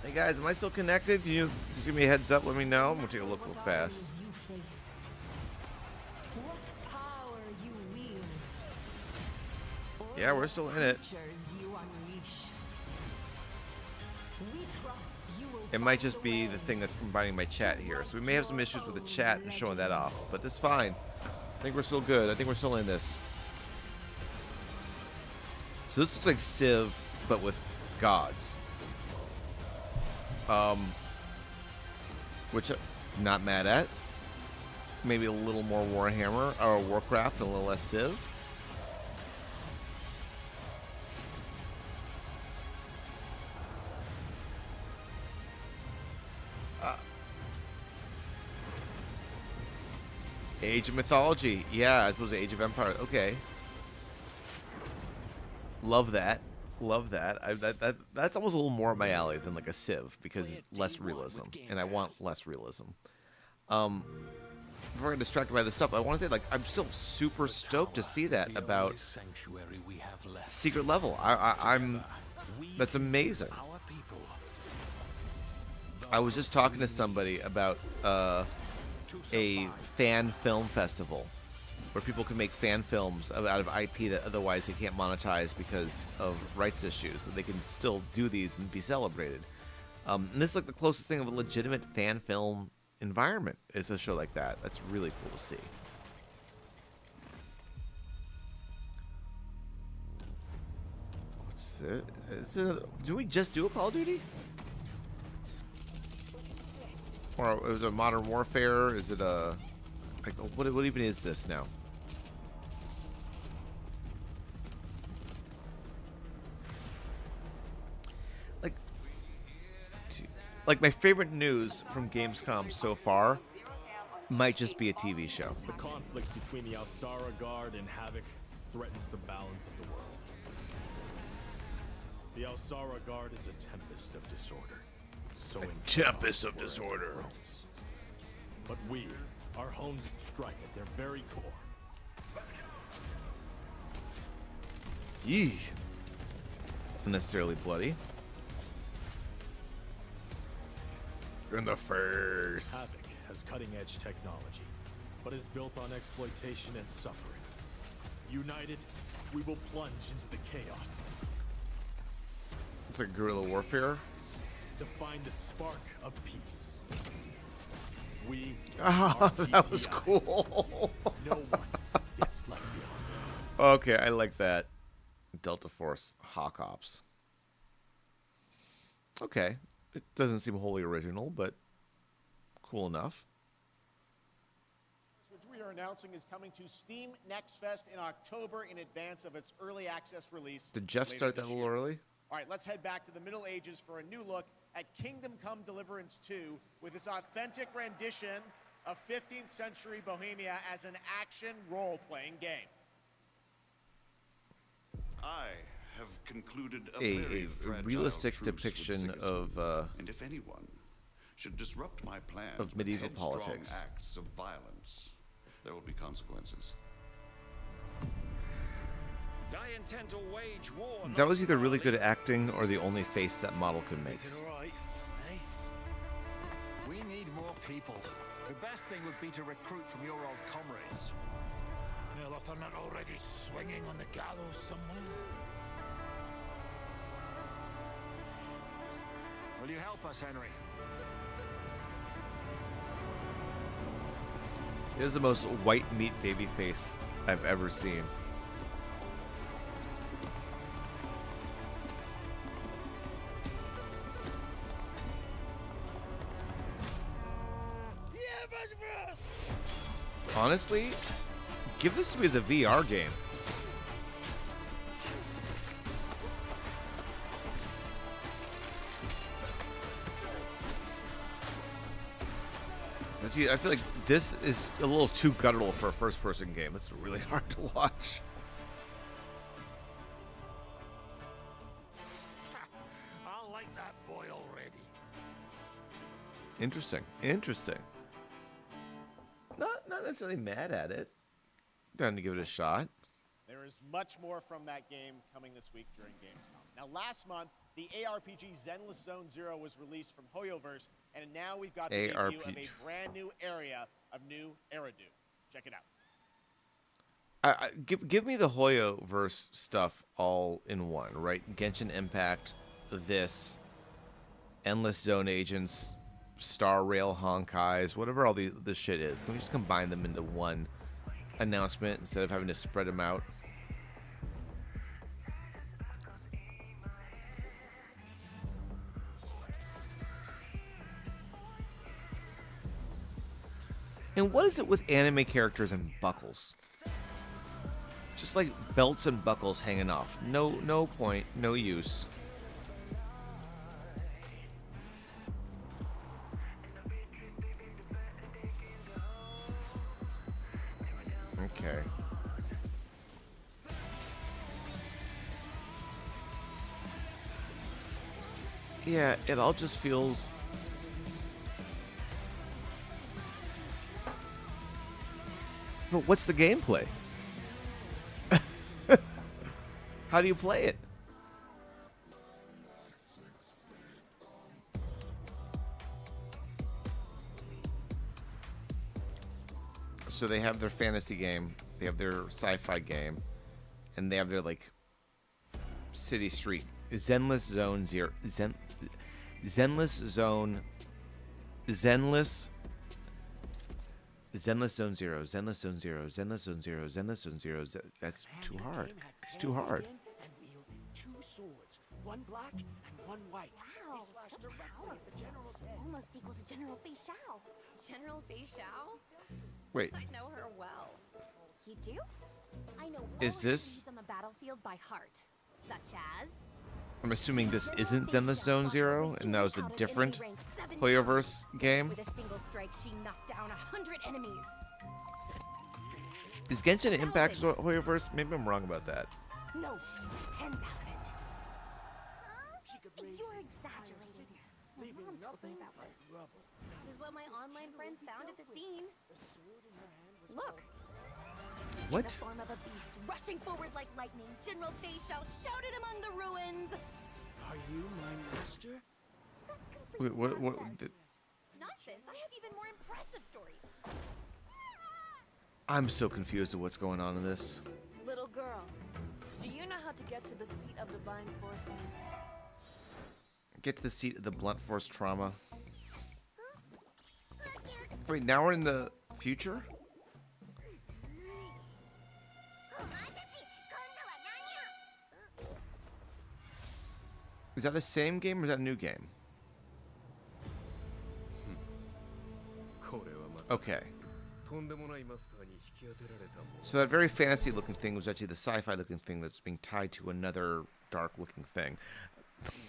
Hey guys, am I still connected? Can you just give me a heads up? Let me know. I'm gonna take a look real fast. Yeah, we're still in it. It might just be the thing that's combining my chat here. So we may have some issues with the chat and showing that off, but that's fine. I think we're still good. I think we're still in this. So this looks like Civ, but with gods. Which I'm not mad at. Maybe a little more Warhammer or Warcraft and a little less Civ. Age of Mythology. Yeah, I suppose Age of Empire. Okay. Love that. Love that. That's almost a little more up my alley than like a Civ because it's less realism, and I want less realism. Before I get distracted by this stuff, I want to say like I'm still super stoked to see that about Secret Level. I'm. That's amazing. I was just talking to somebody about a fan film festival where people can make fan films out of IP that otherwise they can't monetize because of rights issues. That they can still do these and be celebrated. And this is like the closest thing of a legitimate fan film environment is a show like that. That's really cool to see. What's this? Do we just do a Call of Duty? Or is it a Modern Warfare? Is it a... Like, what even is this now? Like my favorite news from Gamescom so far might just be a TV show. The conflict between the Alsara Guard and Havoc threatens the balance of the world. The Alsara Guard is a tempest of disorder. Tempest of disorder. But we are home to strike at their very core. Yee. Unnecessarily bloody. In the face. Havoc has cutting-edge technology, but is built on exploitation and suffering. United, we will plunge into the chaos It's like guerrilla warfare. to find the spark of peace. We Oh, are that was GTI. cool. No one gets left behind. Okay, I like that. Delta Force Hawk Ops. Okay. It doesn't seem wholly original, but cool enough. Which we are announcing is coming to Steam Next Fest in October in advance of its early access release. Did Jeff later start that a this little year. early? All right, let's head back to the Middle Ages for a new look at Kingdom Come Deliverance 2 with its authentic rendition of 15th century Bohemia as an action role-playing game. I have concluded a A very fragile realistic truce with depiction Sigismund, of and if anyone should disrupt my plans of with medieval headstrong politics. acts of violence, there will be consequences. I intend to wage war. That was either really good acting or the only face that model could make. All right, eh? We need more people. The best thing would be to recruit from your old comrades. Well, if they're not already swinging on the gallows somewhere. Will you help us, Henry? It is the most white meat baby face I've ever seen. Honestly, give this to me as a VR game. Gee, I feel like this is a little too guttural for a first-person game. It's really hard to watch. I like that boy already. Interesting. Interesting. Not necessarily mad at it. Down to give it a shot. There is much more from that game coming this week during Gamescom. Now, last month, the ARPG Zenless Zone Zero was released from HoYoverse, and now we've got the debut of a brand new area of new Eridu. Check it out. Give me the HoYoverse stuff all in one, right? Genshin Impact, this, Endless Zone Agents, Star Rail Honkais, whatever all this shit is. Can we just combine them into one announcement instead of having to spread them out? And what is it with anime characters and buckles? Just like belts and buckles hanging off. No point, no use. Okay. Yeah, it all just feels... But what's the gameplay? How do you play it? So they have their fantasy game, they have their sci-fi game, and they have their like city street. Zenless Zone Zero. Zenless Zone Zero. Zenless Zone Zero. Zenless Zone Zero. Zenless Zone Zero. Zenless Zone Zero. That's too hard. It's too hard. And wielded 2 swords, one black and one white. Wow, They slashed so directly at the general's head. Almost equal to General Fei Shao. General Fei Shao? Wait. I know her well. You do? I know Is all her this- deeds on the battlefield by heart, such as I'm assuming this isn't Zenless Zone Zero, and that was a different HoYoverse game. with a single strike she knocked down 100 enemies. Is Genshin Impact HoYoverse? Maybe I'm wrong about that. No, 10,000. She could raise You're the exaggerating. My leaving mom told me nothing about but this. rubble. This is what my online friends found at the scene. The sword in her hand was Look. What? In the form of a beast, rushing forward like lightning, General Fei Shao shouted among the ruins. Are you my master? Wait, what? Nonsense. I have even more impressive stories. I'm so confused at what's going on in this. Little girl. Do you know how to get to the seat of divine force, Aunt? Get to the seat of the blunt force trauma. Wait, now we're in the future? Is that the same game or is that a new game? Okay. So that very fantasy looking thing was actually the sci-fi looking thing that's being tied to another dark looking thing.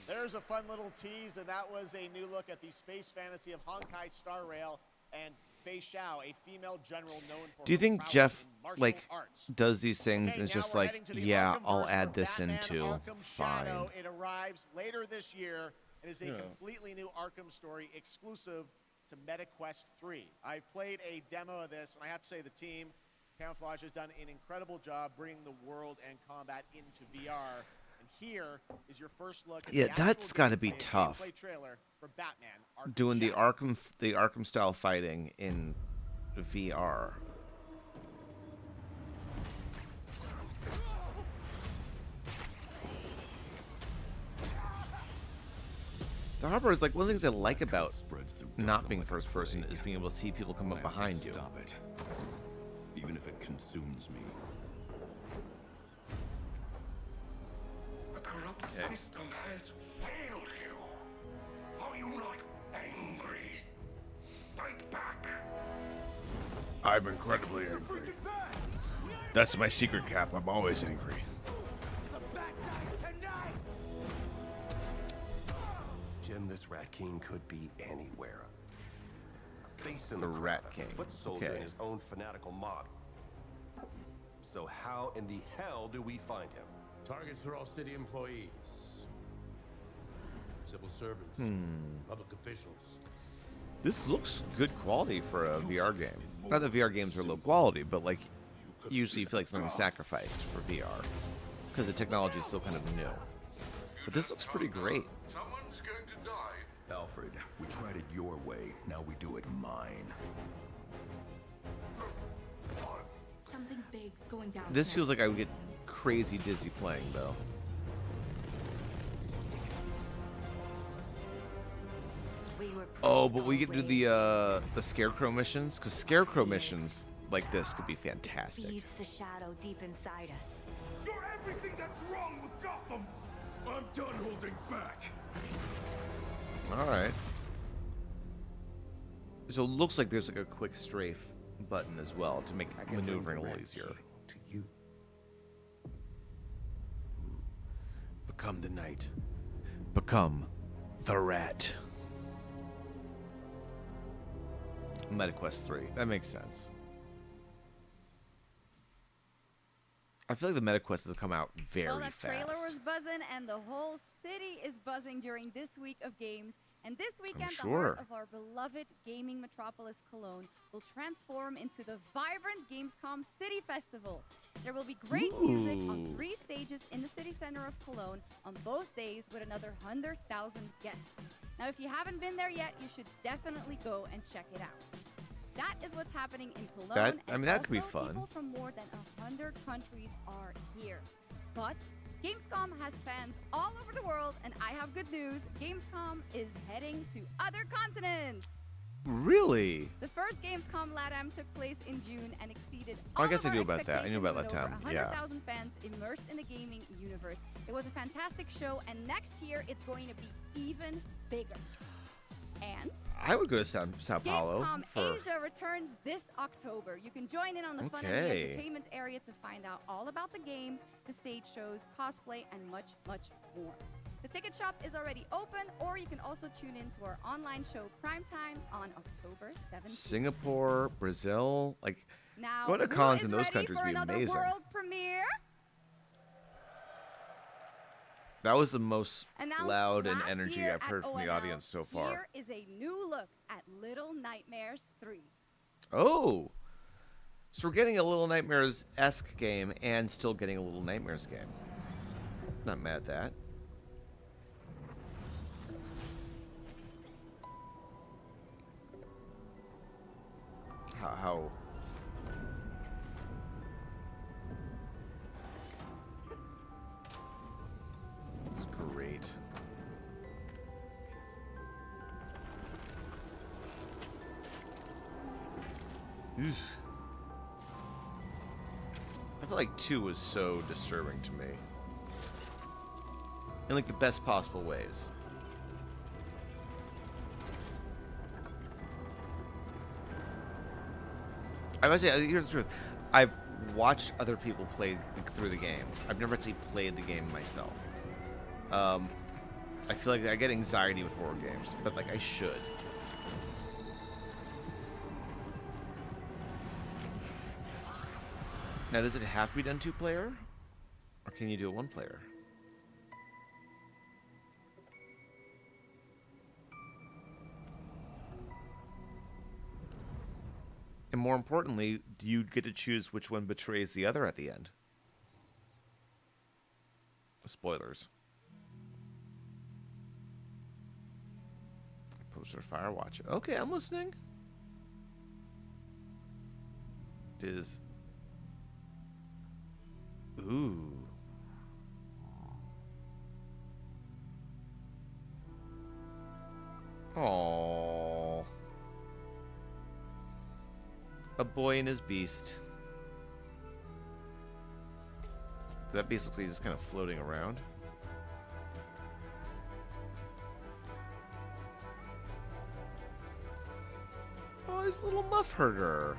There's a fun little tease, and that was a new look at the space fantasy of Honkai Star Rail and Fei Xiao, a female general known for Do you her think prowess Geoff in martial like arts. does these things Okay, and it's now just we're like, heading to the yeah, Arkhamverse I'll for add this Batman into Arkham fine. Shadow. It arrives later this year. It is a Yeah. completely new Arkham story exclusive to MetaQuest 3. I played a demo of this, and I have to say the team, Camouflage, has done an incredible job bringing the world and combat into VR. And here is your first look at Yeah, the actual that's got to be gameplay tough. trailer for Batman Arkham Doing the Shadow. Arkham style fighting in VR. The harbor is like one of the things I like about not being first person is being able to see people come up behind you. Stop it. Even if it consumes me. The corrupt system has failed you. Are you not angry? Fight back. I'm incredibly angry. That's my secret cap. I'm always angry. Jim, this Rat King could be anywhere. A face in The crowd, Rat a King. foot soldier Okay. in his own fanatical mob. So how in the hell do we find him? Targets are all city employees, civil servants, public officials. This looks good quality for a VR game. Not that VR games are low quality, but like usually you feel like something's sacrificed for VR because the technology is still kind of new. But this looks pretty great. Someone's going to die. Alfred, we tried it your way. Now we do it mine. Something big's going down. This feels like I would get crazy dizzy playing though. Oh, but we get to do the Scarecrow missions, because Scarecrow missions like this could be fantastic. Feeds the shadow deep inside us. You're everything that's wrong with Gotham. I'm done holding back. All right. So it looks like there's like a quick strafe button as well to make maneuvering a little easier. To you. Become the knight. Become the rat. MetaQuest 3. That makes sense. I feel like the MetaQuest has come out very Well, that trailer fast. was buzzing, and the whole city is buzzing during this week of games. And this weekend, the sure. heart of our beloved gaming metropolis, Cologne, will transform into the vibrant Gamescom City Festival. There will be great music on 3 stages in the city center of Cologne on both days with another 100,000 guests. Now, if you haven't been there yet, you should definitely go and check it out. That is what's happening in Cologne. That could be also fun. People from more than 100 countries are here. But Gamescom has fans all over the world, and I have good news. Gamescom is heading to other continents. Really? The first Gamescom LATAM took place in June and exceeded Oh, I all guess of I our knew about that. I knew about expectations with LATAM, over yeah. 100,000 fans immersed in the gaming universe. It was a fantastic show, and next year it's going to be even bigger. And I would go to Sao Paulo Gamescom for. Asia returns this October. You can join in on the fun and the Okay. entertainment area to find out all about the games, the stage shows, cosplay, and much, much more. The ticket shop is already open, or you can also tune in to our online show Primetime on October 17th. Singapore, Brazil, like Now, going to who cons is in those ready countries for would be another amazing. world premiere? That was the most Announced loud and last energy year I've at heard from the ONL, audience so far. Here is a new look at Little Nightmares 3. Oh, so we're getting a Little Nightmares-esque game and still getting a Little Nightmares game. Not mad at that. How right. Oof. I feel like 2 was so disturbing to me. In like the best possible ways. I must say, here's the truth. I've watched other people play through the game. I've never actually played the game myself. I feel like I get anxiety with horror games, but like I should. Now, does it have to be done 2-player? Or can you do it 1-player? And more importantly, do you get to choose which one betrays the other at the end? Spoilers. Poster Firewatch. Okay, I'm listening. It is... Ooh. Aww. A boy and his beast. That basically is kind of floating around. Oh, his little muff herder.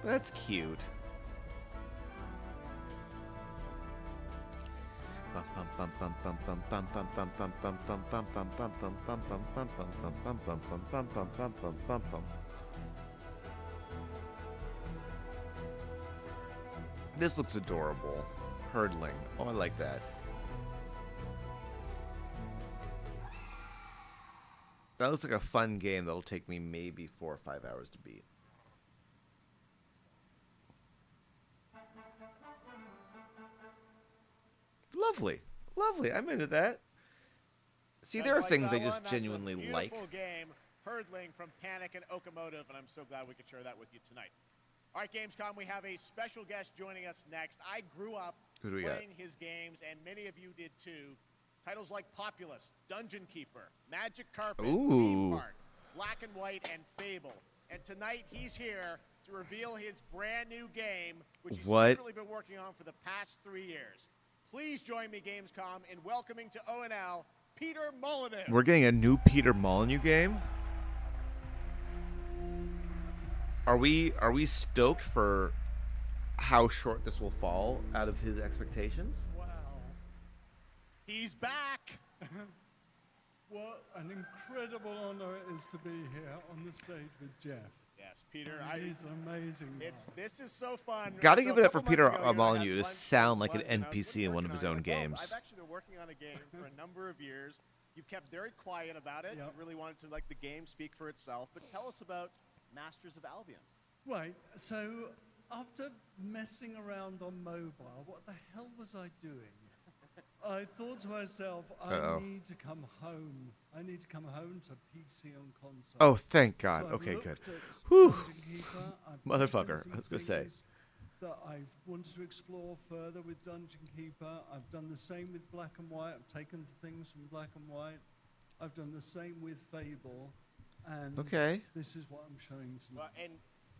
That's cute. This looks adorable. Hurdling. Oh, I like that. That looks like a fun game that'll take me maybe 4 or 5 hours to beat. Lovely. Lovely. I'm into that. See, there are things I just genuinely like. Beautiful game, Hurdling from Panic and Okomotive, and I'm so glad we could share that with you tonight. All right, Gamescom, we have a special guest joining us next. I grew up playing his games, and many of you did too. Titles like Populous, Dungeon Keeper, Magic Carpet, Theme Park, Black and White, and Fable. And tonight he's here to reveal his brand new game, which he's secretly been working on for the past 3 years. Please join me, Gamescom, in welcoming to ONL, Peter Molyneux. We're getting a new Peter Molyneux game? Are we stoked for how short this will fall out of his expectations? Wow. He's back. What an incredible honor it is to be here on the stage with Geoff. Yes, Peter. He's an amazing guy. This is so fun. Gotta So give it up for Peter ago, Molyneux to sound like an NPC in one of his own games. I've actually been working on a game for a number of years. You've kept very quiet about it. You really wanted to let the game speak for itself. But tell us about Masters of Albion. Right, so after messing around on mobile, what the hell was I doing? I thought to myself, I need to come home. I need to come home to PC and console. Oh, thank God. So okay, good. Whew. Keeper, Motherfucker, I was going to say. That I've wanted to explore further with Dungeon Keeper. I've done the same with Black and White. I've taken things from Black and White. I've done the same with Fable. And this is what I'm showing tonight. Well, and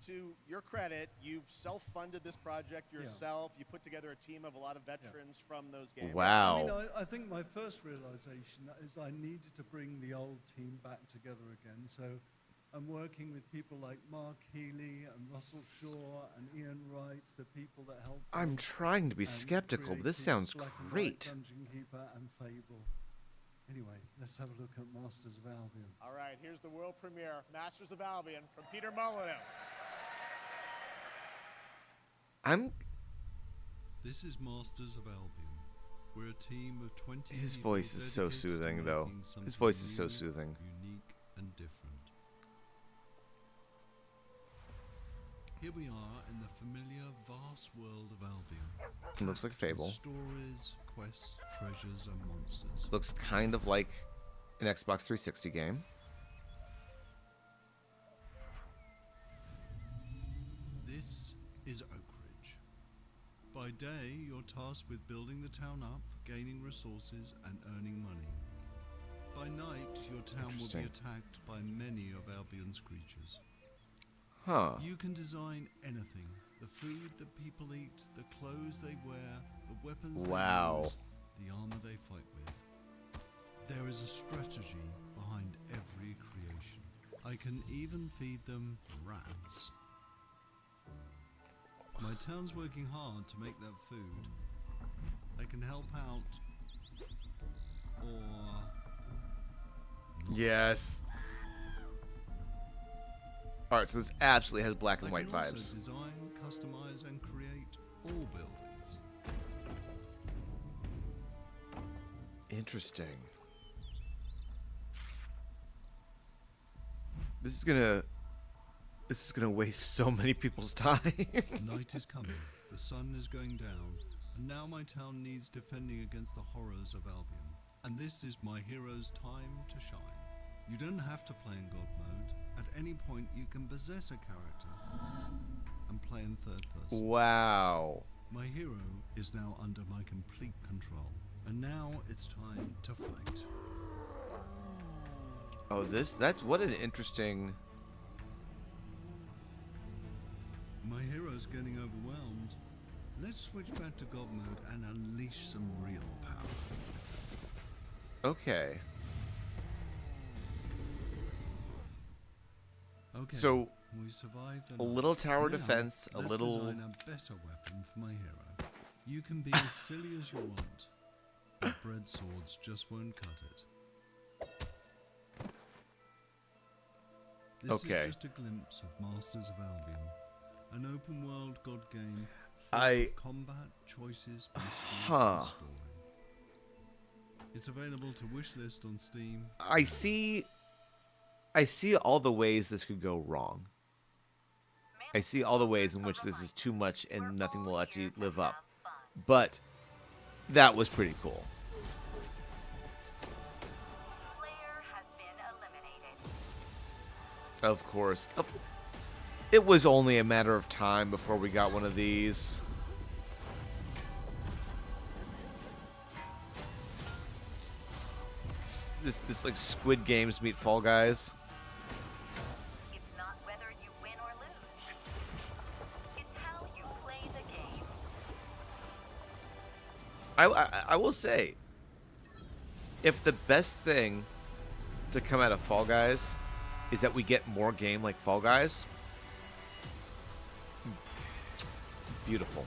to your credit, you've self-funded this project yourself. You put together a team of a lot of veterans from those games. Wow. I mean, I think my first realization is I needed to bring the old team back together again. So I'm working with people like Mark Healy and Russell Shaw and Ian Wright, the people that helped. I'm trying to be skeptical, but this sounds great. Dungeon Keeper and Fable. Anyway, let's have a look at Masters of Albion. All right, here's the world premiere, Masters of Albion from Peter Molyneux. This is Masters of Albion. We're a team of 20 His voice is so soothing, though. His voice is so soothing. Unique and different. Here we are in the familiar vast world of Albion. It looks like Fable. Stories, quests, treasures, and monsters. Looks kind of like an Xbox 360 game. This is Oak Ridge. By day, you're tasked with building the town up, gaining resources, and earning money. By night, your town will be attacked by many of Albion's creatures. Huh. You can design anything. The food that people eat, the clothes they wear, the weapons they use, the armor they fight with. There is a strategy behind every creation. I can even feed them rats. My town's working hard to make that food. I can help out, or... Yes. Alright, so this absolutely has black and white I can vibes. also design, customize, and create all buildings. Interesting. This is gonna waste so many people's time. Night is coming, the sun is going down, and now my town needs defending against the horrors of Albion. And this is my hero's time to shine. You don't have to play in God mode. At any point, you can possess a character and play in third person. Wow. My hero is now under my complete control, and now it's time to fight. Oh, that's what an interesting... My hero's getting overwhelmed. Let's switch back to God mode and unleash some real power. Okay. Okay. So, we survived a little tower now, defense, a let's little... design a better weapon for my hero. You can be as silly as you want, but bread swords just won't cut it. This is just a glimpse of Masters of Albion, an open-world God game full of combat, choices, mystery, and story. It's available to wishlist on Steam. I see all the ways this could go wrong. I see all the ways in which this is too much and nothing will actually live up. But that was pretty cool. Of course. It was only a matter of time before we got one of these. This like Squid Games meet Fall Guys. It's not whether you win or lose. It's how you play the game. I will say, if the best thing to come out of Fall Guys is that we get more game like Fall Guys, beautiful.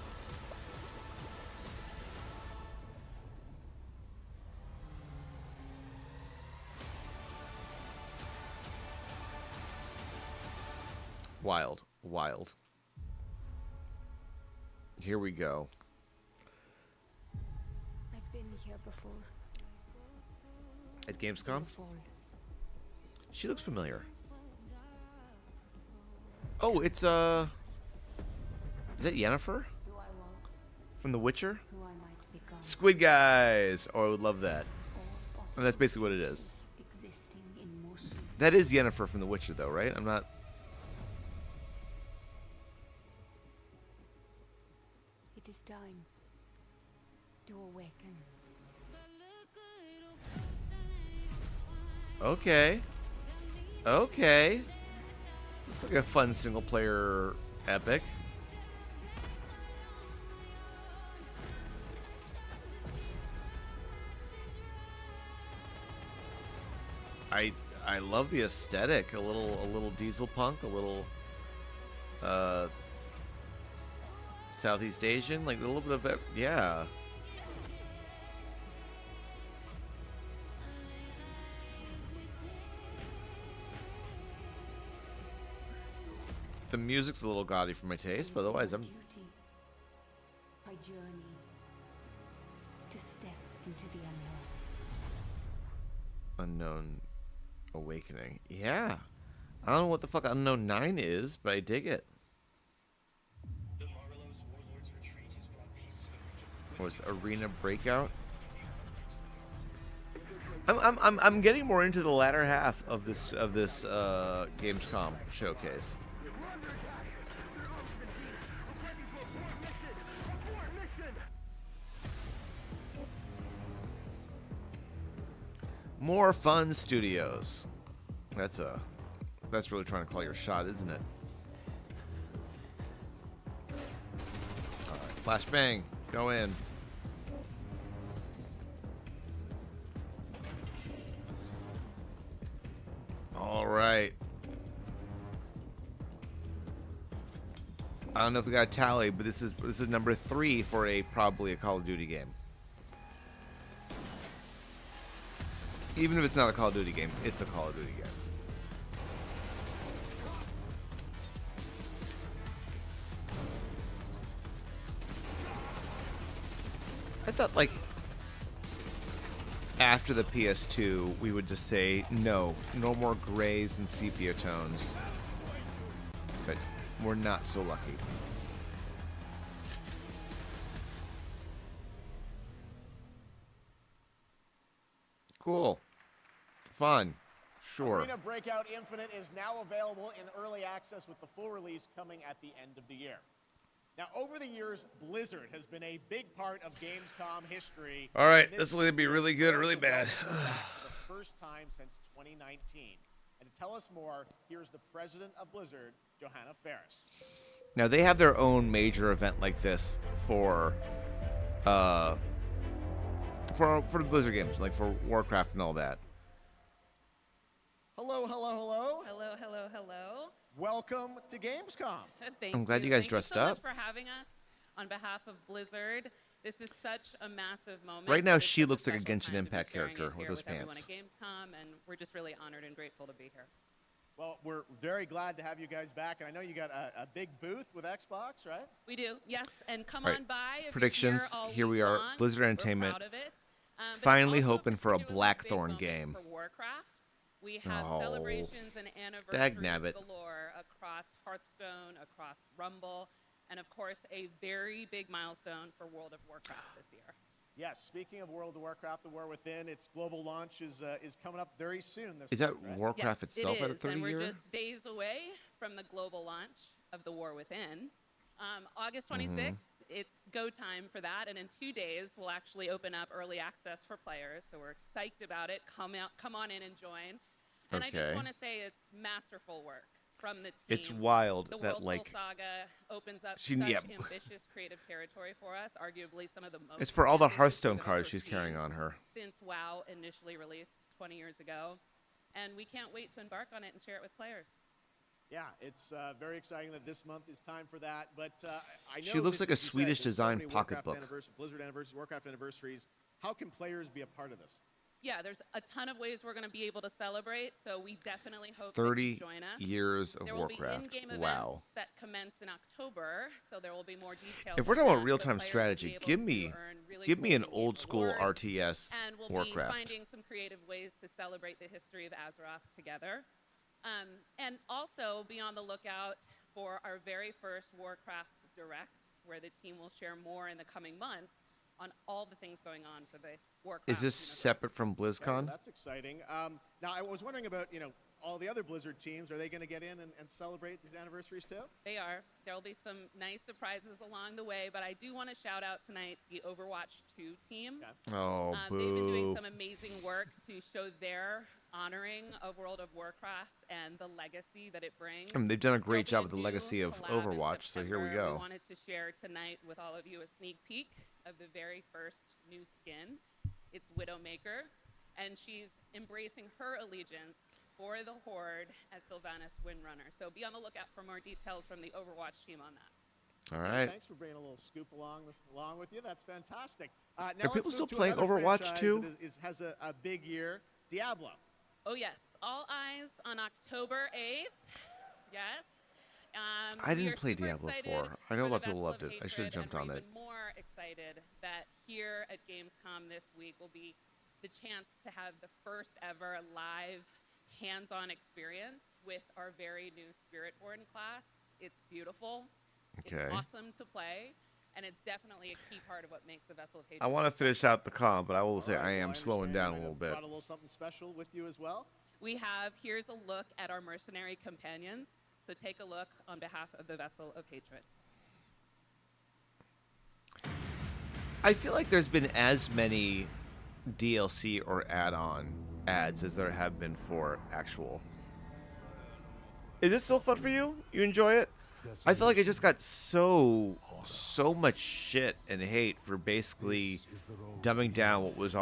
Wild, wild. Here we go. I've been here before. At Gamescom? She looks familiar. Oh, it's, is that Yennefer? From The Witcher? Squid Guys! Oh, I would love that. And that's basically what it is. That is Yennefer from The Witcher, though, right? I'm not... It is time to awaken. Okay. Okay. Looks like a fun single-player epic. I love the aesthetic. A little diesel punk, a little Southeast Asian, like a little bit of yeah. The music's a little gaudy for my taste, but otherwise I'm... My journey to step into the unknown. Unknown Awakening. Yeah. I don't know what the fuck Unknown 9 is, but I dig it. Was Arena Breakout? I'm getting more into the latter half of this Gamescom showcase. More fun studios. That's really trying to call your shot, isn't it? All right, flashbang, go in. All right. I don't know if we got a tally, but this is number 3 for probably a Call of Duty game. Even if it's not a Call of Duty game, it's a Call of Duty game. I thought, like, after the PS2, we would just say, no more grays and sepia tones. But we're not so lucky. Cool. Fun. Sure. Arena Breakout Infinite is now available in early access with the full release coming at the end of the year. Now, over the years, Blizzard has been a big part of Gamescom history. All right, this is going to be really good or really bad. For the first time since 2019. And to tell us more, here's the president of Blizzard, Johanna Ferris. Now, they have their own major event like this for the Blizzard games, like for Warcraft and all that. Hello, hello, hello. Hello, hello, hello. Welcome to Gamescom. Thank I'm glad you guys dressed Thank you so up. much for having us on behalf of Blizzard. This is such a massive moment. Right now, It's she such a looks like a special Genshin time to be Impact sharing it character with here those everyone pants. at Gamescom, and we're just really honored and grateful to be here. Well, we're very glad to have you guys back. And I know you got a big booth with Xbox, right? We do, yes. And come All right, on by. If you're predictions. Here We are. long. Blizzard We're Entertainment. proud of it. But Finally it's also hoping for a particularly big Blackthorn moment game. For Warcraft. We have Oh, celebrations and dagnabbit. anniversaries galore across Hearthstone, across Rumble, and of course a very big milestone for World of Warcraft this year. Yes, speaking of World of Warcraft, The War Within, its global launch is coming up very soon. Is that month, right? Warcraft Yes, itself it at a is, and 30-year? we're just days away from the global launch of The War Within. August 26th, it's go time for that, and in 2 days we'll actually open up early access for players. So we're psyched about it. Come on in and join. And I just Okay. want to say it's masterful work from the team. It's wild the that, World like, Soul Saga opens up she- such yeah. ambitious creative territory for us, arguably some of the most. It's for all the ambitious Hearthstone we've cards ever she's seen carrying on her. Since WoW initially released 20 years ago, and we can't wait to embark on it and share it with players. Yeah, it's very exciting that this month is time for that. But I know She looks this, like a as you said, Swedish there's so designed many Warcraft pocketbook. Blizzard anniversaries, Warcraft anniversaries. How can players be a part of this? Yeah, there's a ton of ways we're going to be able to celebrate, so we definitely hope 30 that you join us. years of there will Warcraft. Be in-game Wow. events that commence in October, so there will be more details. If we're on talking about that, real-time but players will be strategy, able give to me earn really give me cool an in-game old school awards, RTS and we'll Warcraft. be finding some creative ways to celebrate the history of Azeroth together. And also be on the lookout for our very first Warcraft Direct, where the team will share more in the coming months on all the things going on for the Warcraft. Is this separate from Yeah, BlizzCon? that's exciting. Now, I was wondering about, all the other Blizzard teams. Are they going to get in and celebrate these anniversaries too? They are. There will be some nice surprises along the way, but I do want to shout out tonight the Overwatch 2 team. Oh, They've been doing boo. some amazing work to show their honoring of World of Warcraft and the legacy that it brings. I mean, they've done a great There'll job be with the legacy of collab in Overwatch, so here we September. go. We wanted to share tonight with all of you a sneak peek of the very first new skin. It's Widowmaker, and she's embracing her allegiance for the Horde as Sylvanas Windrunner. So be on the lookout for more details from the Overwatch team on that. All Hey, right. thanks for bringing a little scoop along with you. That's fantastic. Now Are let's people move still to playing another Overwatch franchise 2? that has a big year, Diablo. Oh, yes. All eyes on October 8th. Yes. I We didn't are play super Diablo excited 4. I know a for lot of the people Vessel loved of it. I should have Hatred, jumped and on we're it. even more excited that here at Gamescom this week will be the chance to have the first ever live hands-on experience with our very new Spiritborn class. It's beautiful. Okay. It's awesome to play, and it's definitely a key part of what makes the Vessel of Hatred. I want to finish out the con, but I will say All right, I am well, slowing down a understand. little bit. Brought a little something special with you as well. We have, here's a look at our mercenary companions. So take a look on behalf of the Vessel of Hatred. I feel like there's been as many DLC or add-on ads as there have been for actual. Is it still fun for you? You enjoy it? I feel like I just got so much shit and hate for basically dumbing down what was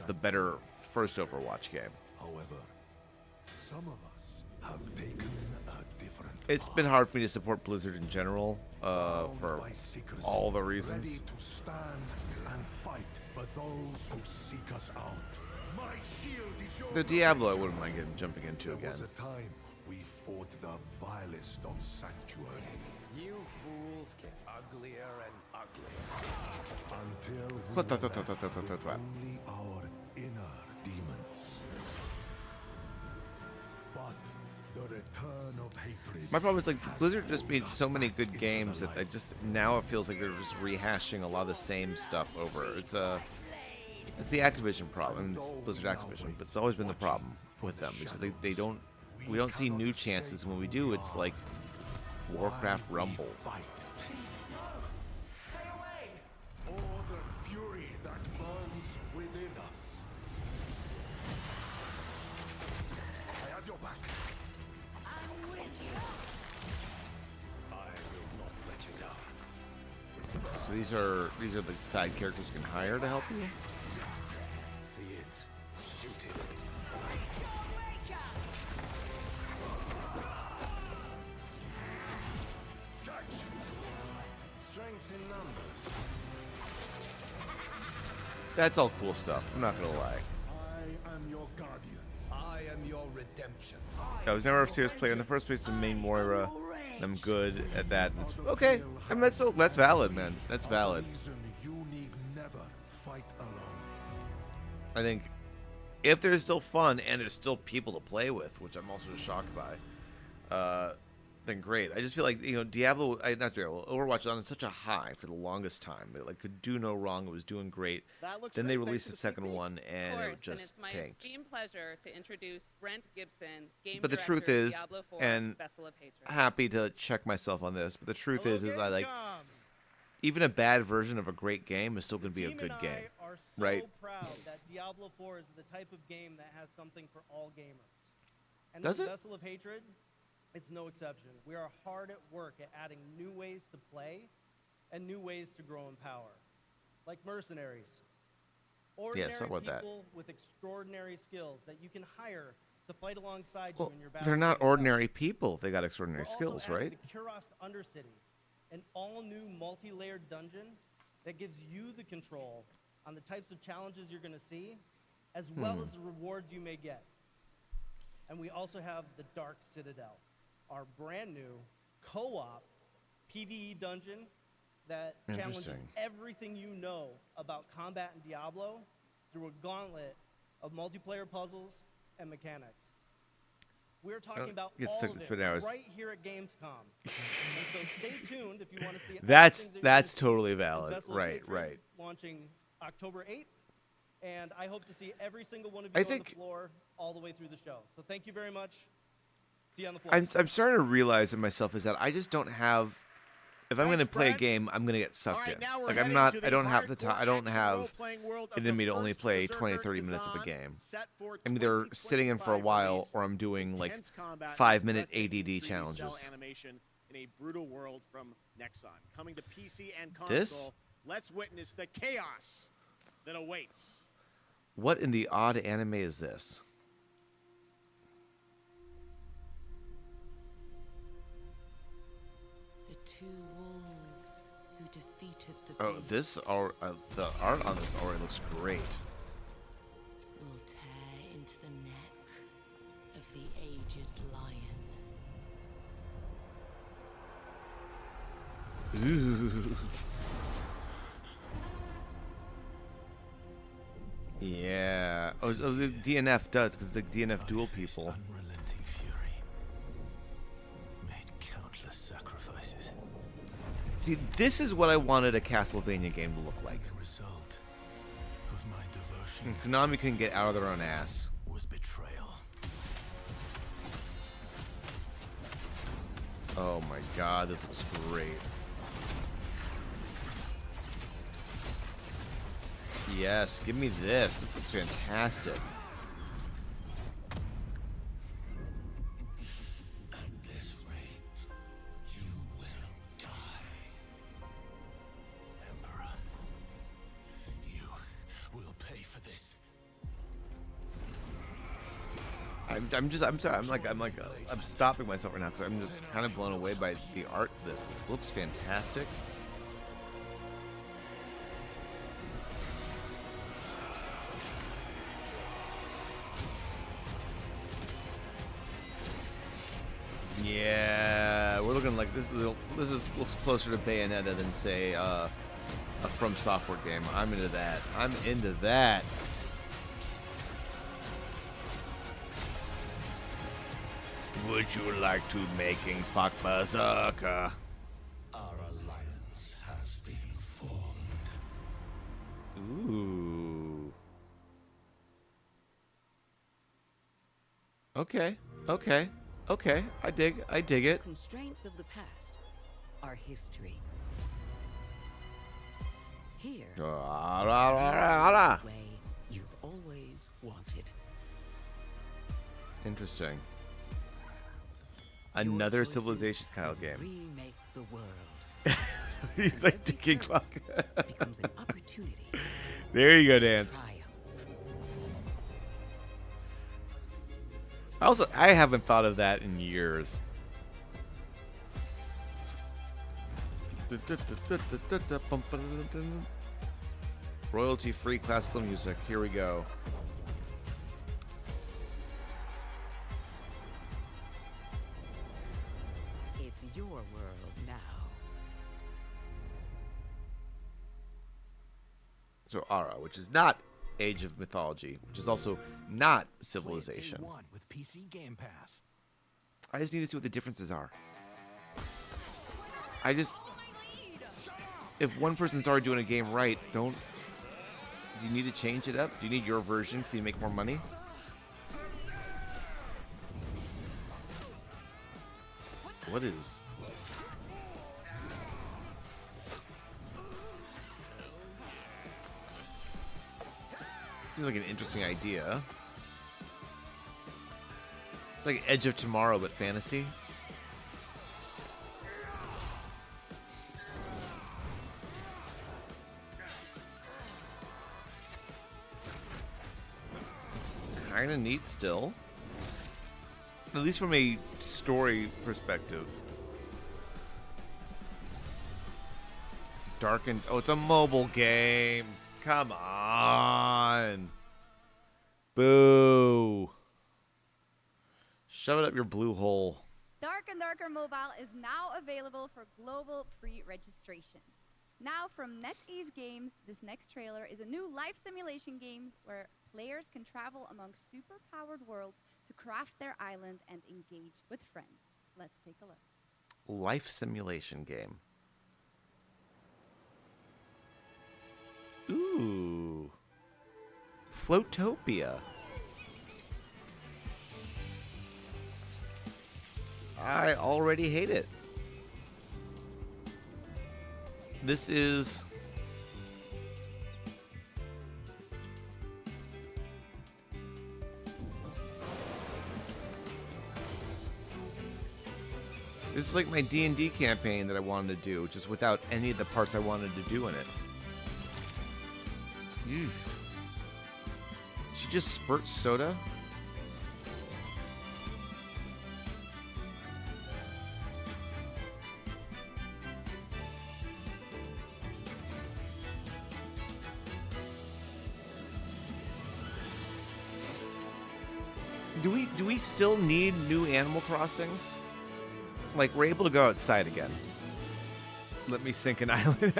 the better first Overwatch game. However, some of us have taken a different It's been hard for me to support Blizzard in general, for all the reasons. ready to stand and fight for those who seek us out. My shield is your The Diablo I wouldn't mind jumping into There again. was a time we fought the vilest of sanctuary. You fools get uglier and uglier. Until we What the- were the- left the- the- the- with the- only our inner demons. But the return of hatred. My problem is like Blizzard just made so many good games that I just now it feels like they're just rehashing a lot of the same stuff over. It's the Activision problem. I mean, it's Blizzard Activision, but it's always been the problem with them because we don't see new chances, and when we do, it's like Warcraft Rumble. Or the fury that burns within us. I have your back. I'm with you. I will not let you down. So these are the side characters you can hire to help you. See it. Shoot it. Strength in numbers. That's all cool stuff. I'm not gonna lie. I am your guardian. I am your redemption. I was never a serious player in the first place. I'm main Moira, and I'm good at that. And it's okay. I mean, that's valid, man. That's valid. You need never fight alone. I think if there's still fun and there's still people to play with, which I'm also shocked by, then great. I just feel like not Diablo, Overwatch was on such a high for the longest time. It like could do no wrong. It was doing great. That looks Then great. they Thanks released for the the second sneak one, and Of it course, and just it's my tanked. esteemed pleasure to introduce Brent Gibson, game But the director truth of is, Diablo 4, and Vessel of Hatred. happy to check myself on this, but the truth is I like even a bad version of a great game is still going to be a good game, are so right? proud that Diablo 4 is the type of game that has something for all gamers. And Does with it? Vessel of Hatred, it's no exception. We are hard at work at adding new ways to play and new ways to grow in power. Like mercenaries. Ordinary talk about that. people with extraordinary skills that you can hire to fight alongside Well, you in your battle. they're not against others. ordinary people. They got extraordinary We're skills, also adding right? the Kuros Undercity, an all-new multi-layered dungeon that gives you the control on the types of challenges you're going to see, as well as the rewards you may get. And we also have the Dark Citadel, our brand new co-op PvE dungeon that challenges Interesting. everything you know about combat in Diablo through a gauntlet of multiplayer puzzles and mechanics. We're talking about get all sick of for it hours. right here at Gamescom. And so stay tuned if you want to see That's everything that you're that's gonna see totally in valid. Vessel of Right, Hatred, right. Launching October 8th, and I hope to see every single one of I you on think- the floor all the way through the show. So thank you very much. See you on the floor. I'm starting to realize in myself is that I just don't have. If I'm going to Thanks, play a Brad. game, I'm going to get sucked All right, in. now we're Like I'm heading not. to I the don't have the time. hardcore I don't action have role-playing world of it in me the to only first play Berserker 20, 30 minutes of a Kazan, game. set for I'm either sitting in for a 2025 while release. or I'm doing like Intense combat, 5-minute breathtaking ADD 3D cell challenges. animation in a brutal world from Nexon. Coming to PC and console, This? let's witness the chaos that awaits. What in the odd anime is this? The two wolves who defeated the Oh, beast this the art on this already looks great. will tear into the neck of the aged lion. Ooh. Yeah. Oh, the DNF does because the DNF dual people. Unrelenting fury. Made countless sacrifices. See, this is what I wanted a Castlevania game to look like. The result of my devotion And Konami can get out of their own ass. was betrayal. Oh my god, this looks great. Yes, give me this. This looks fantastic. pay for this. I'm sorry. I'm stopping myself right now because I'm just kind of blown away by the art of this. This looks fantastic. Yeah, we're looking like this looks closer to Bayonetta than say a From Software game. I'm into that. I'm into that. Would you like to making fuck berserker? Our alliance has been formed. Ooh. Okay. Okay. Okay. I dig it. Constraints of the past are history. Here, the way you've always wanted. Interesting. Another Civilization Kyle game. Remake the world. He's like ticking clock. Becomes an opportunity. There you go, Dance. I haven't thought of that in years. Royalty-free classical music. Here we go. It's your world now. So Ara, which is not Age of Mythology, which is also not Civilization. Play it day one with PC Game Pass. I just need to see what the differences are. If one person's already doing a game right, do you need to change it up? Do you need your version so you make more money? What is? Seems like an interesting idea. It's like Edge of Tomorrow, but fantasy. This is kind of neat still. At least from a story perspective. Darkened. Oh, it's a mobile game. Come on. Boo. Shove it up your blue hole. Dark and Darker Mobile is now available for global pre-registration. Now from NetEase Games, this next trailer is a new life simulation game where players can travel among super-powered worlds to craft their island and engage with friends. Let's take a look. Life simulation game. Ooh. Floatopia. I already hate it. This is... This is like my D&D campaign that I wanted to do, just without any of the parts I wanted to do in it. Ew. She just spurts soda? Do we still need new Animal Crossings? Like, we're able to go outside again. Let me sink an island.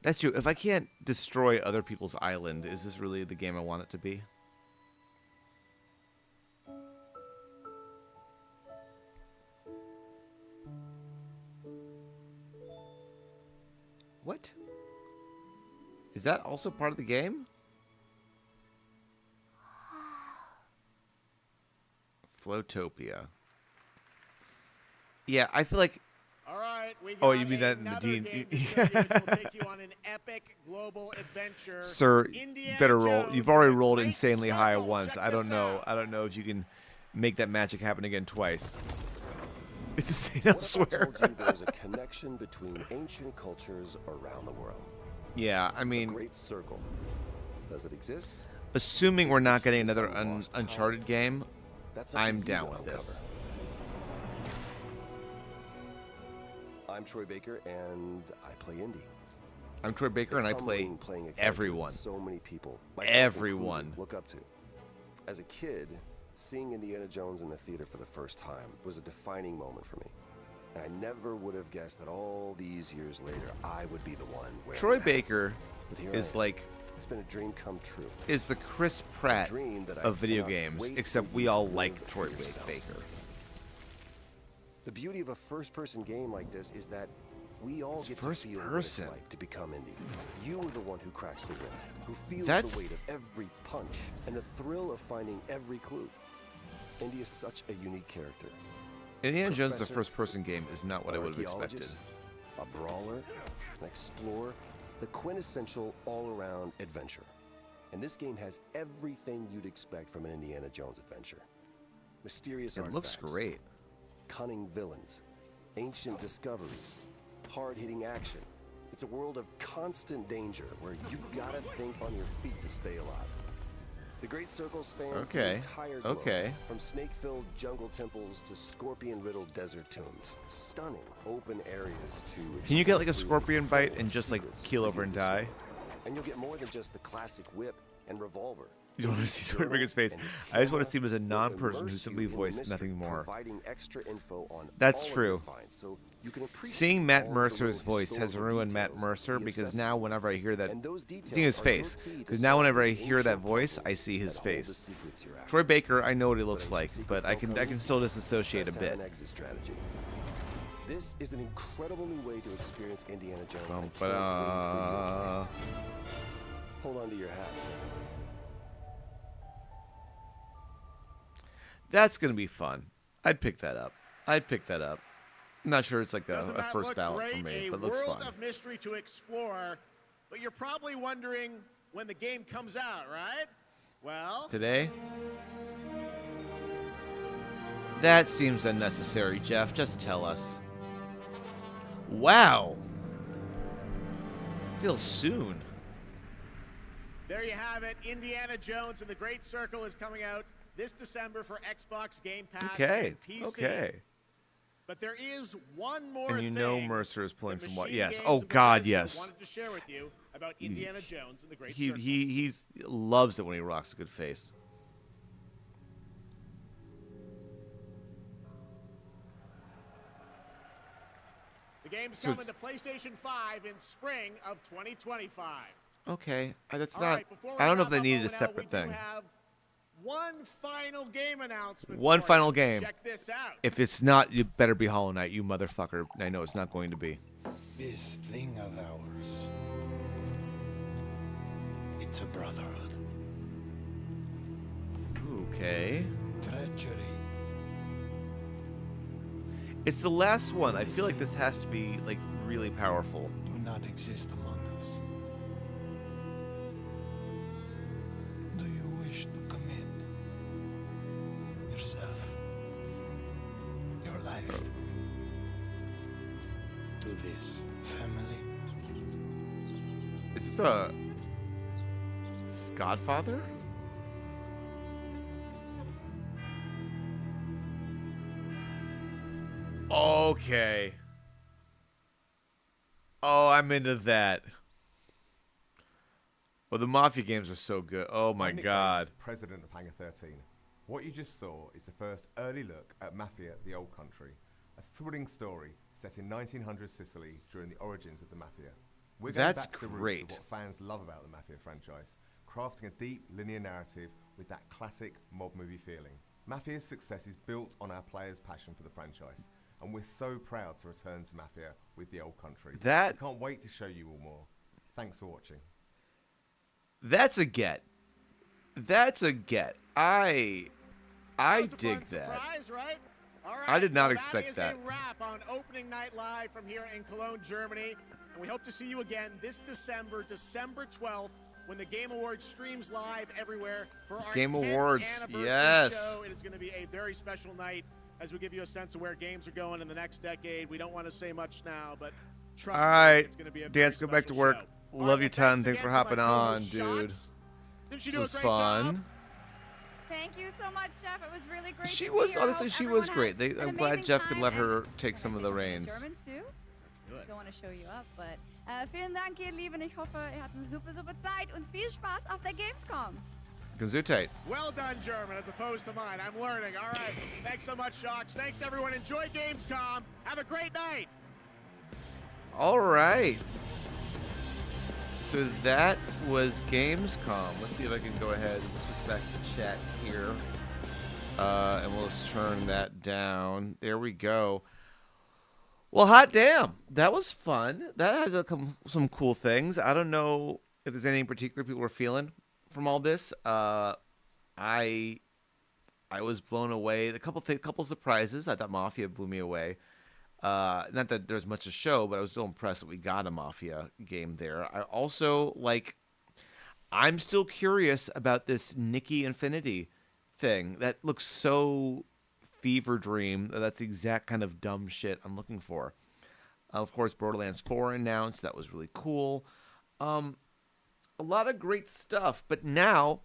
That's true. If I can't destroy other people's island, is this really the game I want it to be? What? Is that also part of the game? Floatopia. Yeah, I feel like... All right, we got oh, you mean that in the game D&D? to show you, which will take you on an epic global adventure. Sir, Indiana better roll. Jones You've already and the rolled Great insanely high Circle. once. Check I don't this know. out. I don't know if you can make that magic happen again twice. It's a scene What elsewhere. if I told you there's a connection between ancient cultures around the world? Yeah, I mean, The Great Circle. Does it exist? assuming we're not getting another Uncharted game, That's up to I'm you down to with uncover. this. I'm Troy Baker, and I play indie. I'm Troy Baker, It's and I play humbling playing a character everyone. that so many people, myself Everyone. included, look up to. As a kid, seeing Indiana Jones in the theater for the first time was a defining moment for me. And I never would have guessed that all these years later, I would be the one wearing Troy that. Baker But here is I am. like It's been a dream come true. is the Chris Pratt dream that I of video cannot games, wait except for we you to all live like for Troy yourselves. Baker. The beauty of a first-person game like this is that we all It's get first to feel person. what it's like to become indie. You are the one who cracks the whip, who feels That's- the weight of every punch and the thrill of finding every clue. Indy is such a unique character. Indiana Jones, the Professor, first-person game, is not what I an would have expected. archaeologist, a brawler, an explorer, the quintessential all-around adventure. And this game has everything you'd expect from an Indiana Jones adventure. Mysterious It looks artifacts, great. cunning villains, ancient discoveries, hard-hitting action. It's a world of constant danger where you've got to think on your feet to stay alive. The Great Circle spans the Okay, entire globe, okay. from snake-filled jungle temples to scorpion-riddled desert tombs. Stunning open areas to... Can you get like a explore scorpion bite and just like secrets keel that over you and discover. die? And you'll get more than just the classic whip and revolver. You don't want to see Troy Baker's face. I just want to see him as a non-person who simply voiced nothing more. Providing extra info on That's all of true. your finds, so you can appreciate Seeing Matt all the Mercer's little voice has historical ruined Matt details Mercer he because obsesses now with. whenever I hear that, And those seeing his details are your face, key to because now whenever I solving hear that ancient voice, I puzzles see his that hold the face. secrets you're after. Troy Baker, I know what he looks But like, ancient but secrets don't I come can easy. still disassociate a Best to have bit. an exit strategy. This is an incredible new way to experience Indiana Jones. I can't wait for you to Bum-ba-da. Hold on to your hat. That's gonna be fun. I'd pick that up. I'd pick that up. I'm not sure it's like Doesn't a that first look ballot great? for me, A but looks world fun. of mystery to explore, but you're probably wondering when the game comes out, right? Well, Today? That seems unnecessary, Jeff. Just tell us. Wow. Feels soon. there you have it. Indiana Jones and the Great Circle is coming out this December for Xbox Game Pass Okay. and PC. Okay. But there is one more And you thing know Mercer is pulling that some what? Machine Yes. Games Oh and God, Bethesda yes. wanted to share with you about Indiana Jones and the Great He Circle. he's loves it when he rocks a good face. The game's So- coming to PlayStation 5 in spring of 2025. Okay. That's All not. right, before we I don't know if wrap they up, needed a Owen L, separate we do thing. have one final game announcement. One for final you. game. Check this out. If it's not, you better be Hollow Knight, you motherfucker. I know it's not going to be. This thing of ours. It's a brotherhood. Okay. Treachery. It's the last one. I feel like this has to be like really powerful. Do not exist among us. Do you wish to commit yourself, your life, to this family? Is this Godfather? Okay. Oh, I'm into that. Well, the Mafia games are so good. Oh my I'm Nick God. Baines, president of Hangar 13. What you just saw is the first early look at Mafia: The Old Country, a thrilling story set in 1900 Sicily during the origins of the Mafia. We're going That's back to the great. roots of what fans love about the Mafia franchise, crafting a deep linear narrative with that classic mob movie feeling. Mafia's success is built on our players' passion for the franchise, and we're so proud to return to Mafia with The Old Country. That- We can't wait to show you all more. Thanks for watching. That's a get. That's a get. I dig that. Surprise, right? All right. I did not well, expect that. that. Is a wrap on opening night live from here in Cologne, Germany. And we hope to see you again this December, December 12th, when the Game Awards streams live everywhere for our Game 10th Awards, anniversary yes. show. It is going to be a very special night as we give you a sense of where games are going in the next decade. We don't want to say much now, but trust All me, right, it's going to be a Dance, go back to work. Love you ton. Thanks for hopping on, dude. Didn't she This do a was great fun. job? Thank you so much, Geoff. It was really great. She to was be here. I honestly, hope she was everyone great. had an I'm glad amazing Geoff could time, let and her take can some I of say the something in reins. German too? Do it. Don't want to show you up, but vielen Dank, ihr Lieben. Ich hoffe, ihr hattet eine super, super Zeit und viel Spaß auf der Gamescom. Gesundheit. Well done, German, as opposed to mine. I'm learning. All right. Thanks so much, Shocks. Thanks, everyone. Enjoy Gamescom. Have a great night. All right. So that was Gamescom. Let's see if I can go ahead and switch back to chat here. And we'll just turn that down. There we go. Well, hot damn. That was fun. That had some cool things. I don't know if there's anything particular people were feeling from all this. I was blown away. A couple surprises. I thought Mafia blew me away. Not that there's much to show, but I was still impressed that we got a Mafia game there. I also, I'm still curious about this Nikki Infinity thing. That looks so fever dream. That's the exact kind of dumb shit I'm looking for. Of course, Borderlands 4 announced. That was really cool. A lot of great stuff. But now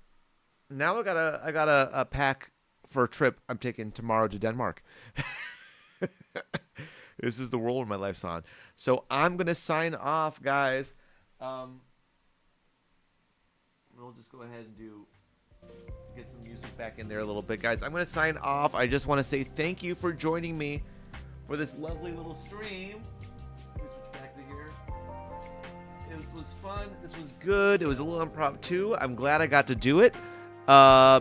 I got a pack for a trip I'm taking tomorrow to Denmark. This is the world where my life's on. So I'm going to sign off, guys. We'll just go ahead and get some music back in there a little bit, guys. I'm going to sign off. I just want to say thank you for joining me for this lovely little stream. Let me switch back to here. It was fun. This was good. It was a little impromptu. I'm glad I got to do it.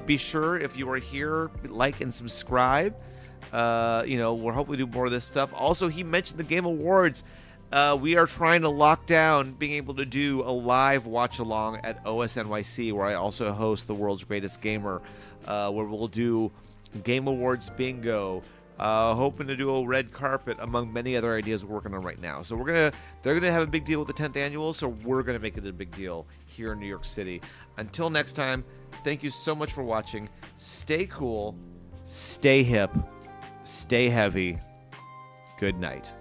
Be sure, if you are here, like and subscribe. We'll hopefully do more of this stuff. Also, he mentioned the Game Awards. We are trying to lock down being able to do a live watch along at OSNYC, where I also host the World's Greatest Gamer, where we'll do Game Awards bingo, hoping to do a red carpet, among many other ideas we're working on right now. So they're gonna have a big deal with the 10th annual, so we're gonna make it a big deal here in New York City. Until next time, thank you so much for watching. Stay cool, stay hip, stay heavy. Good night.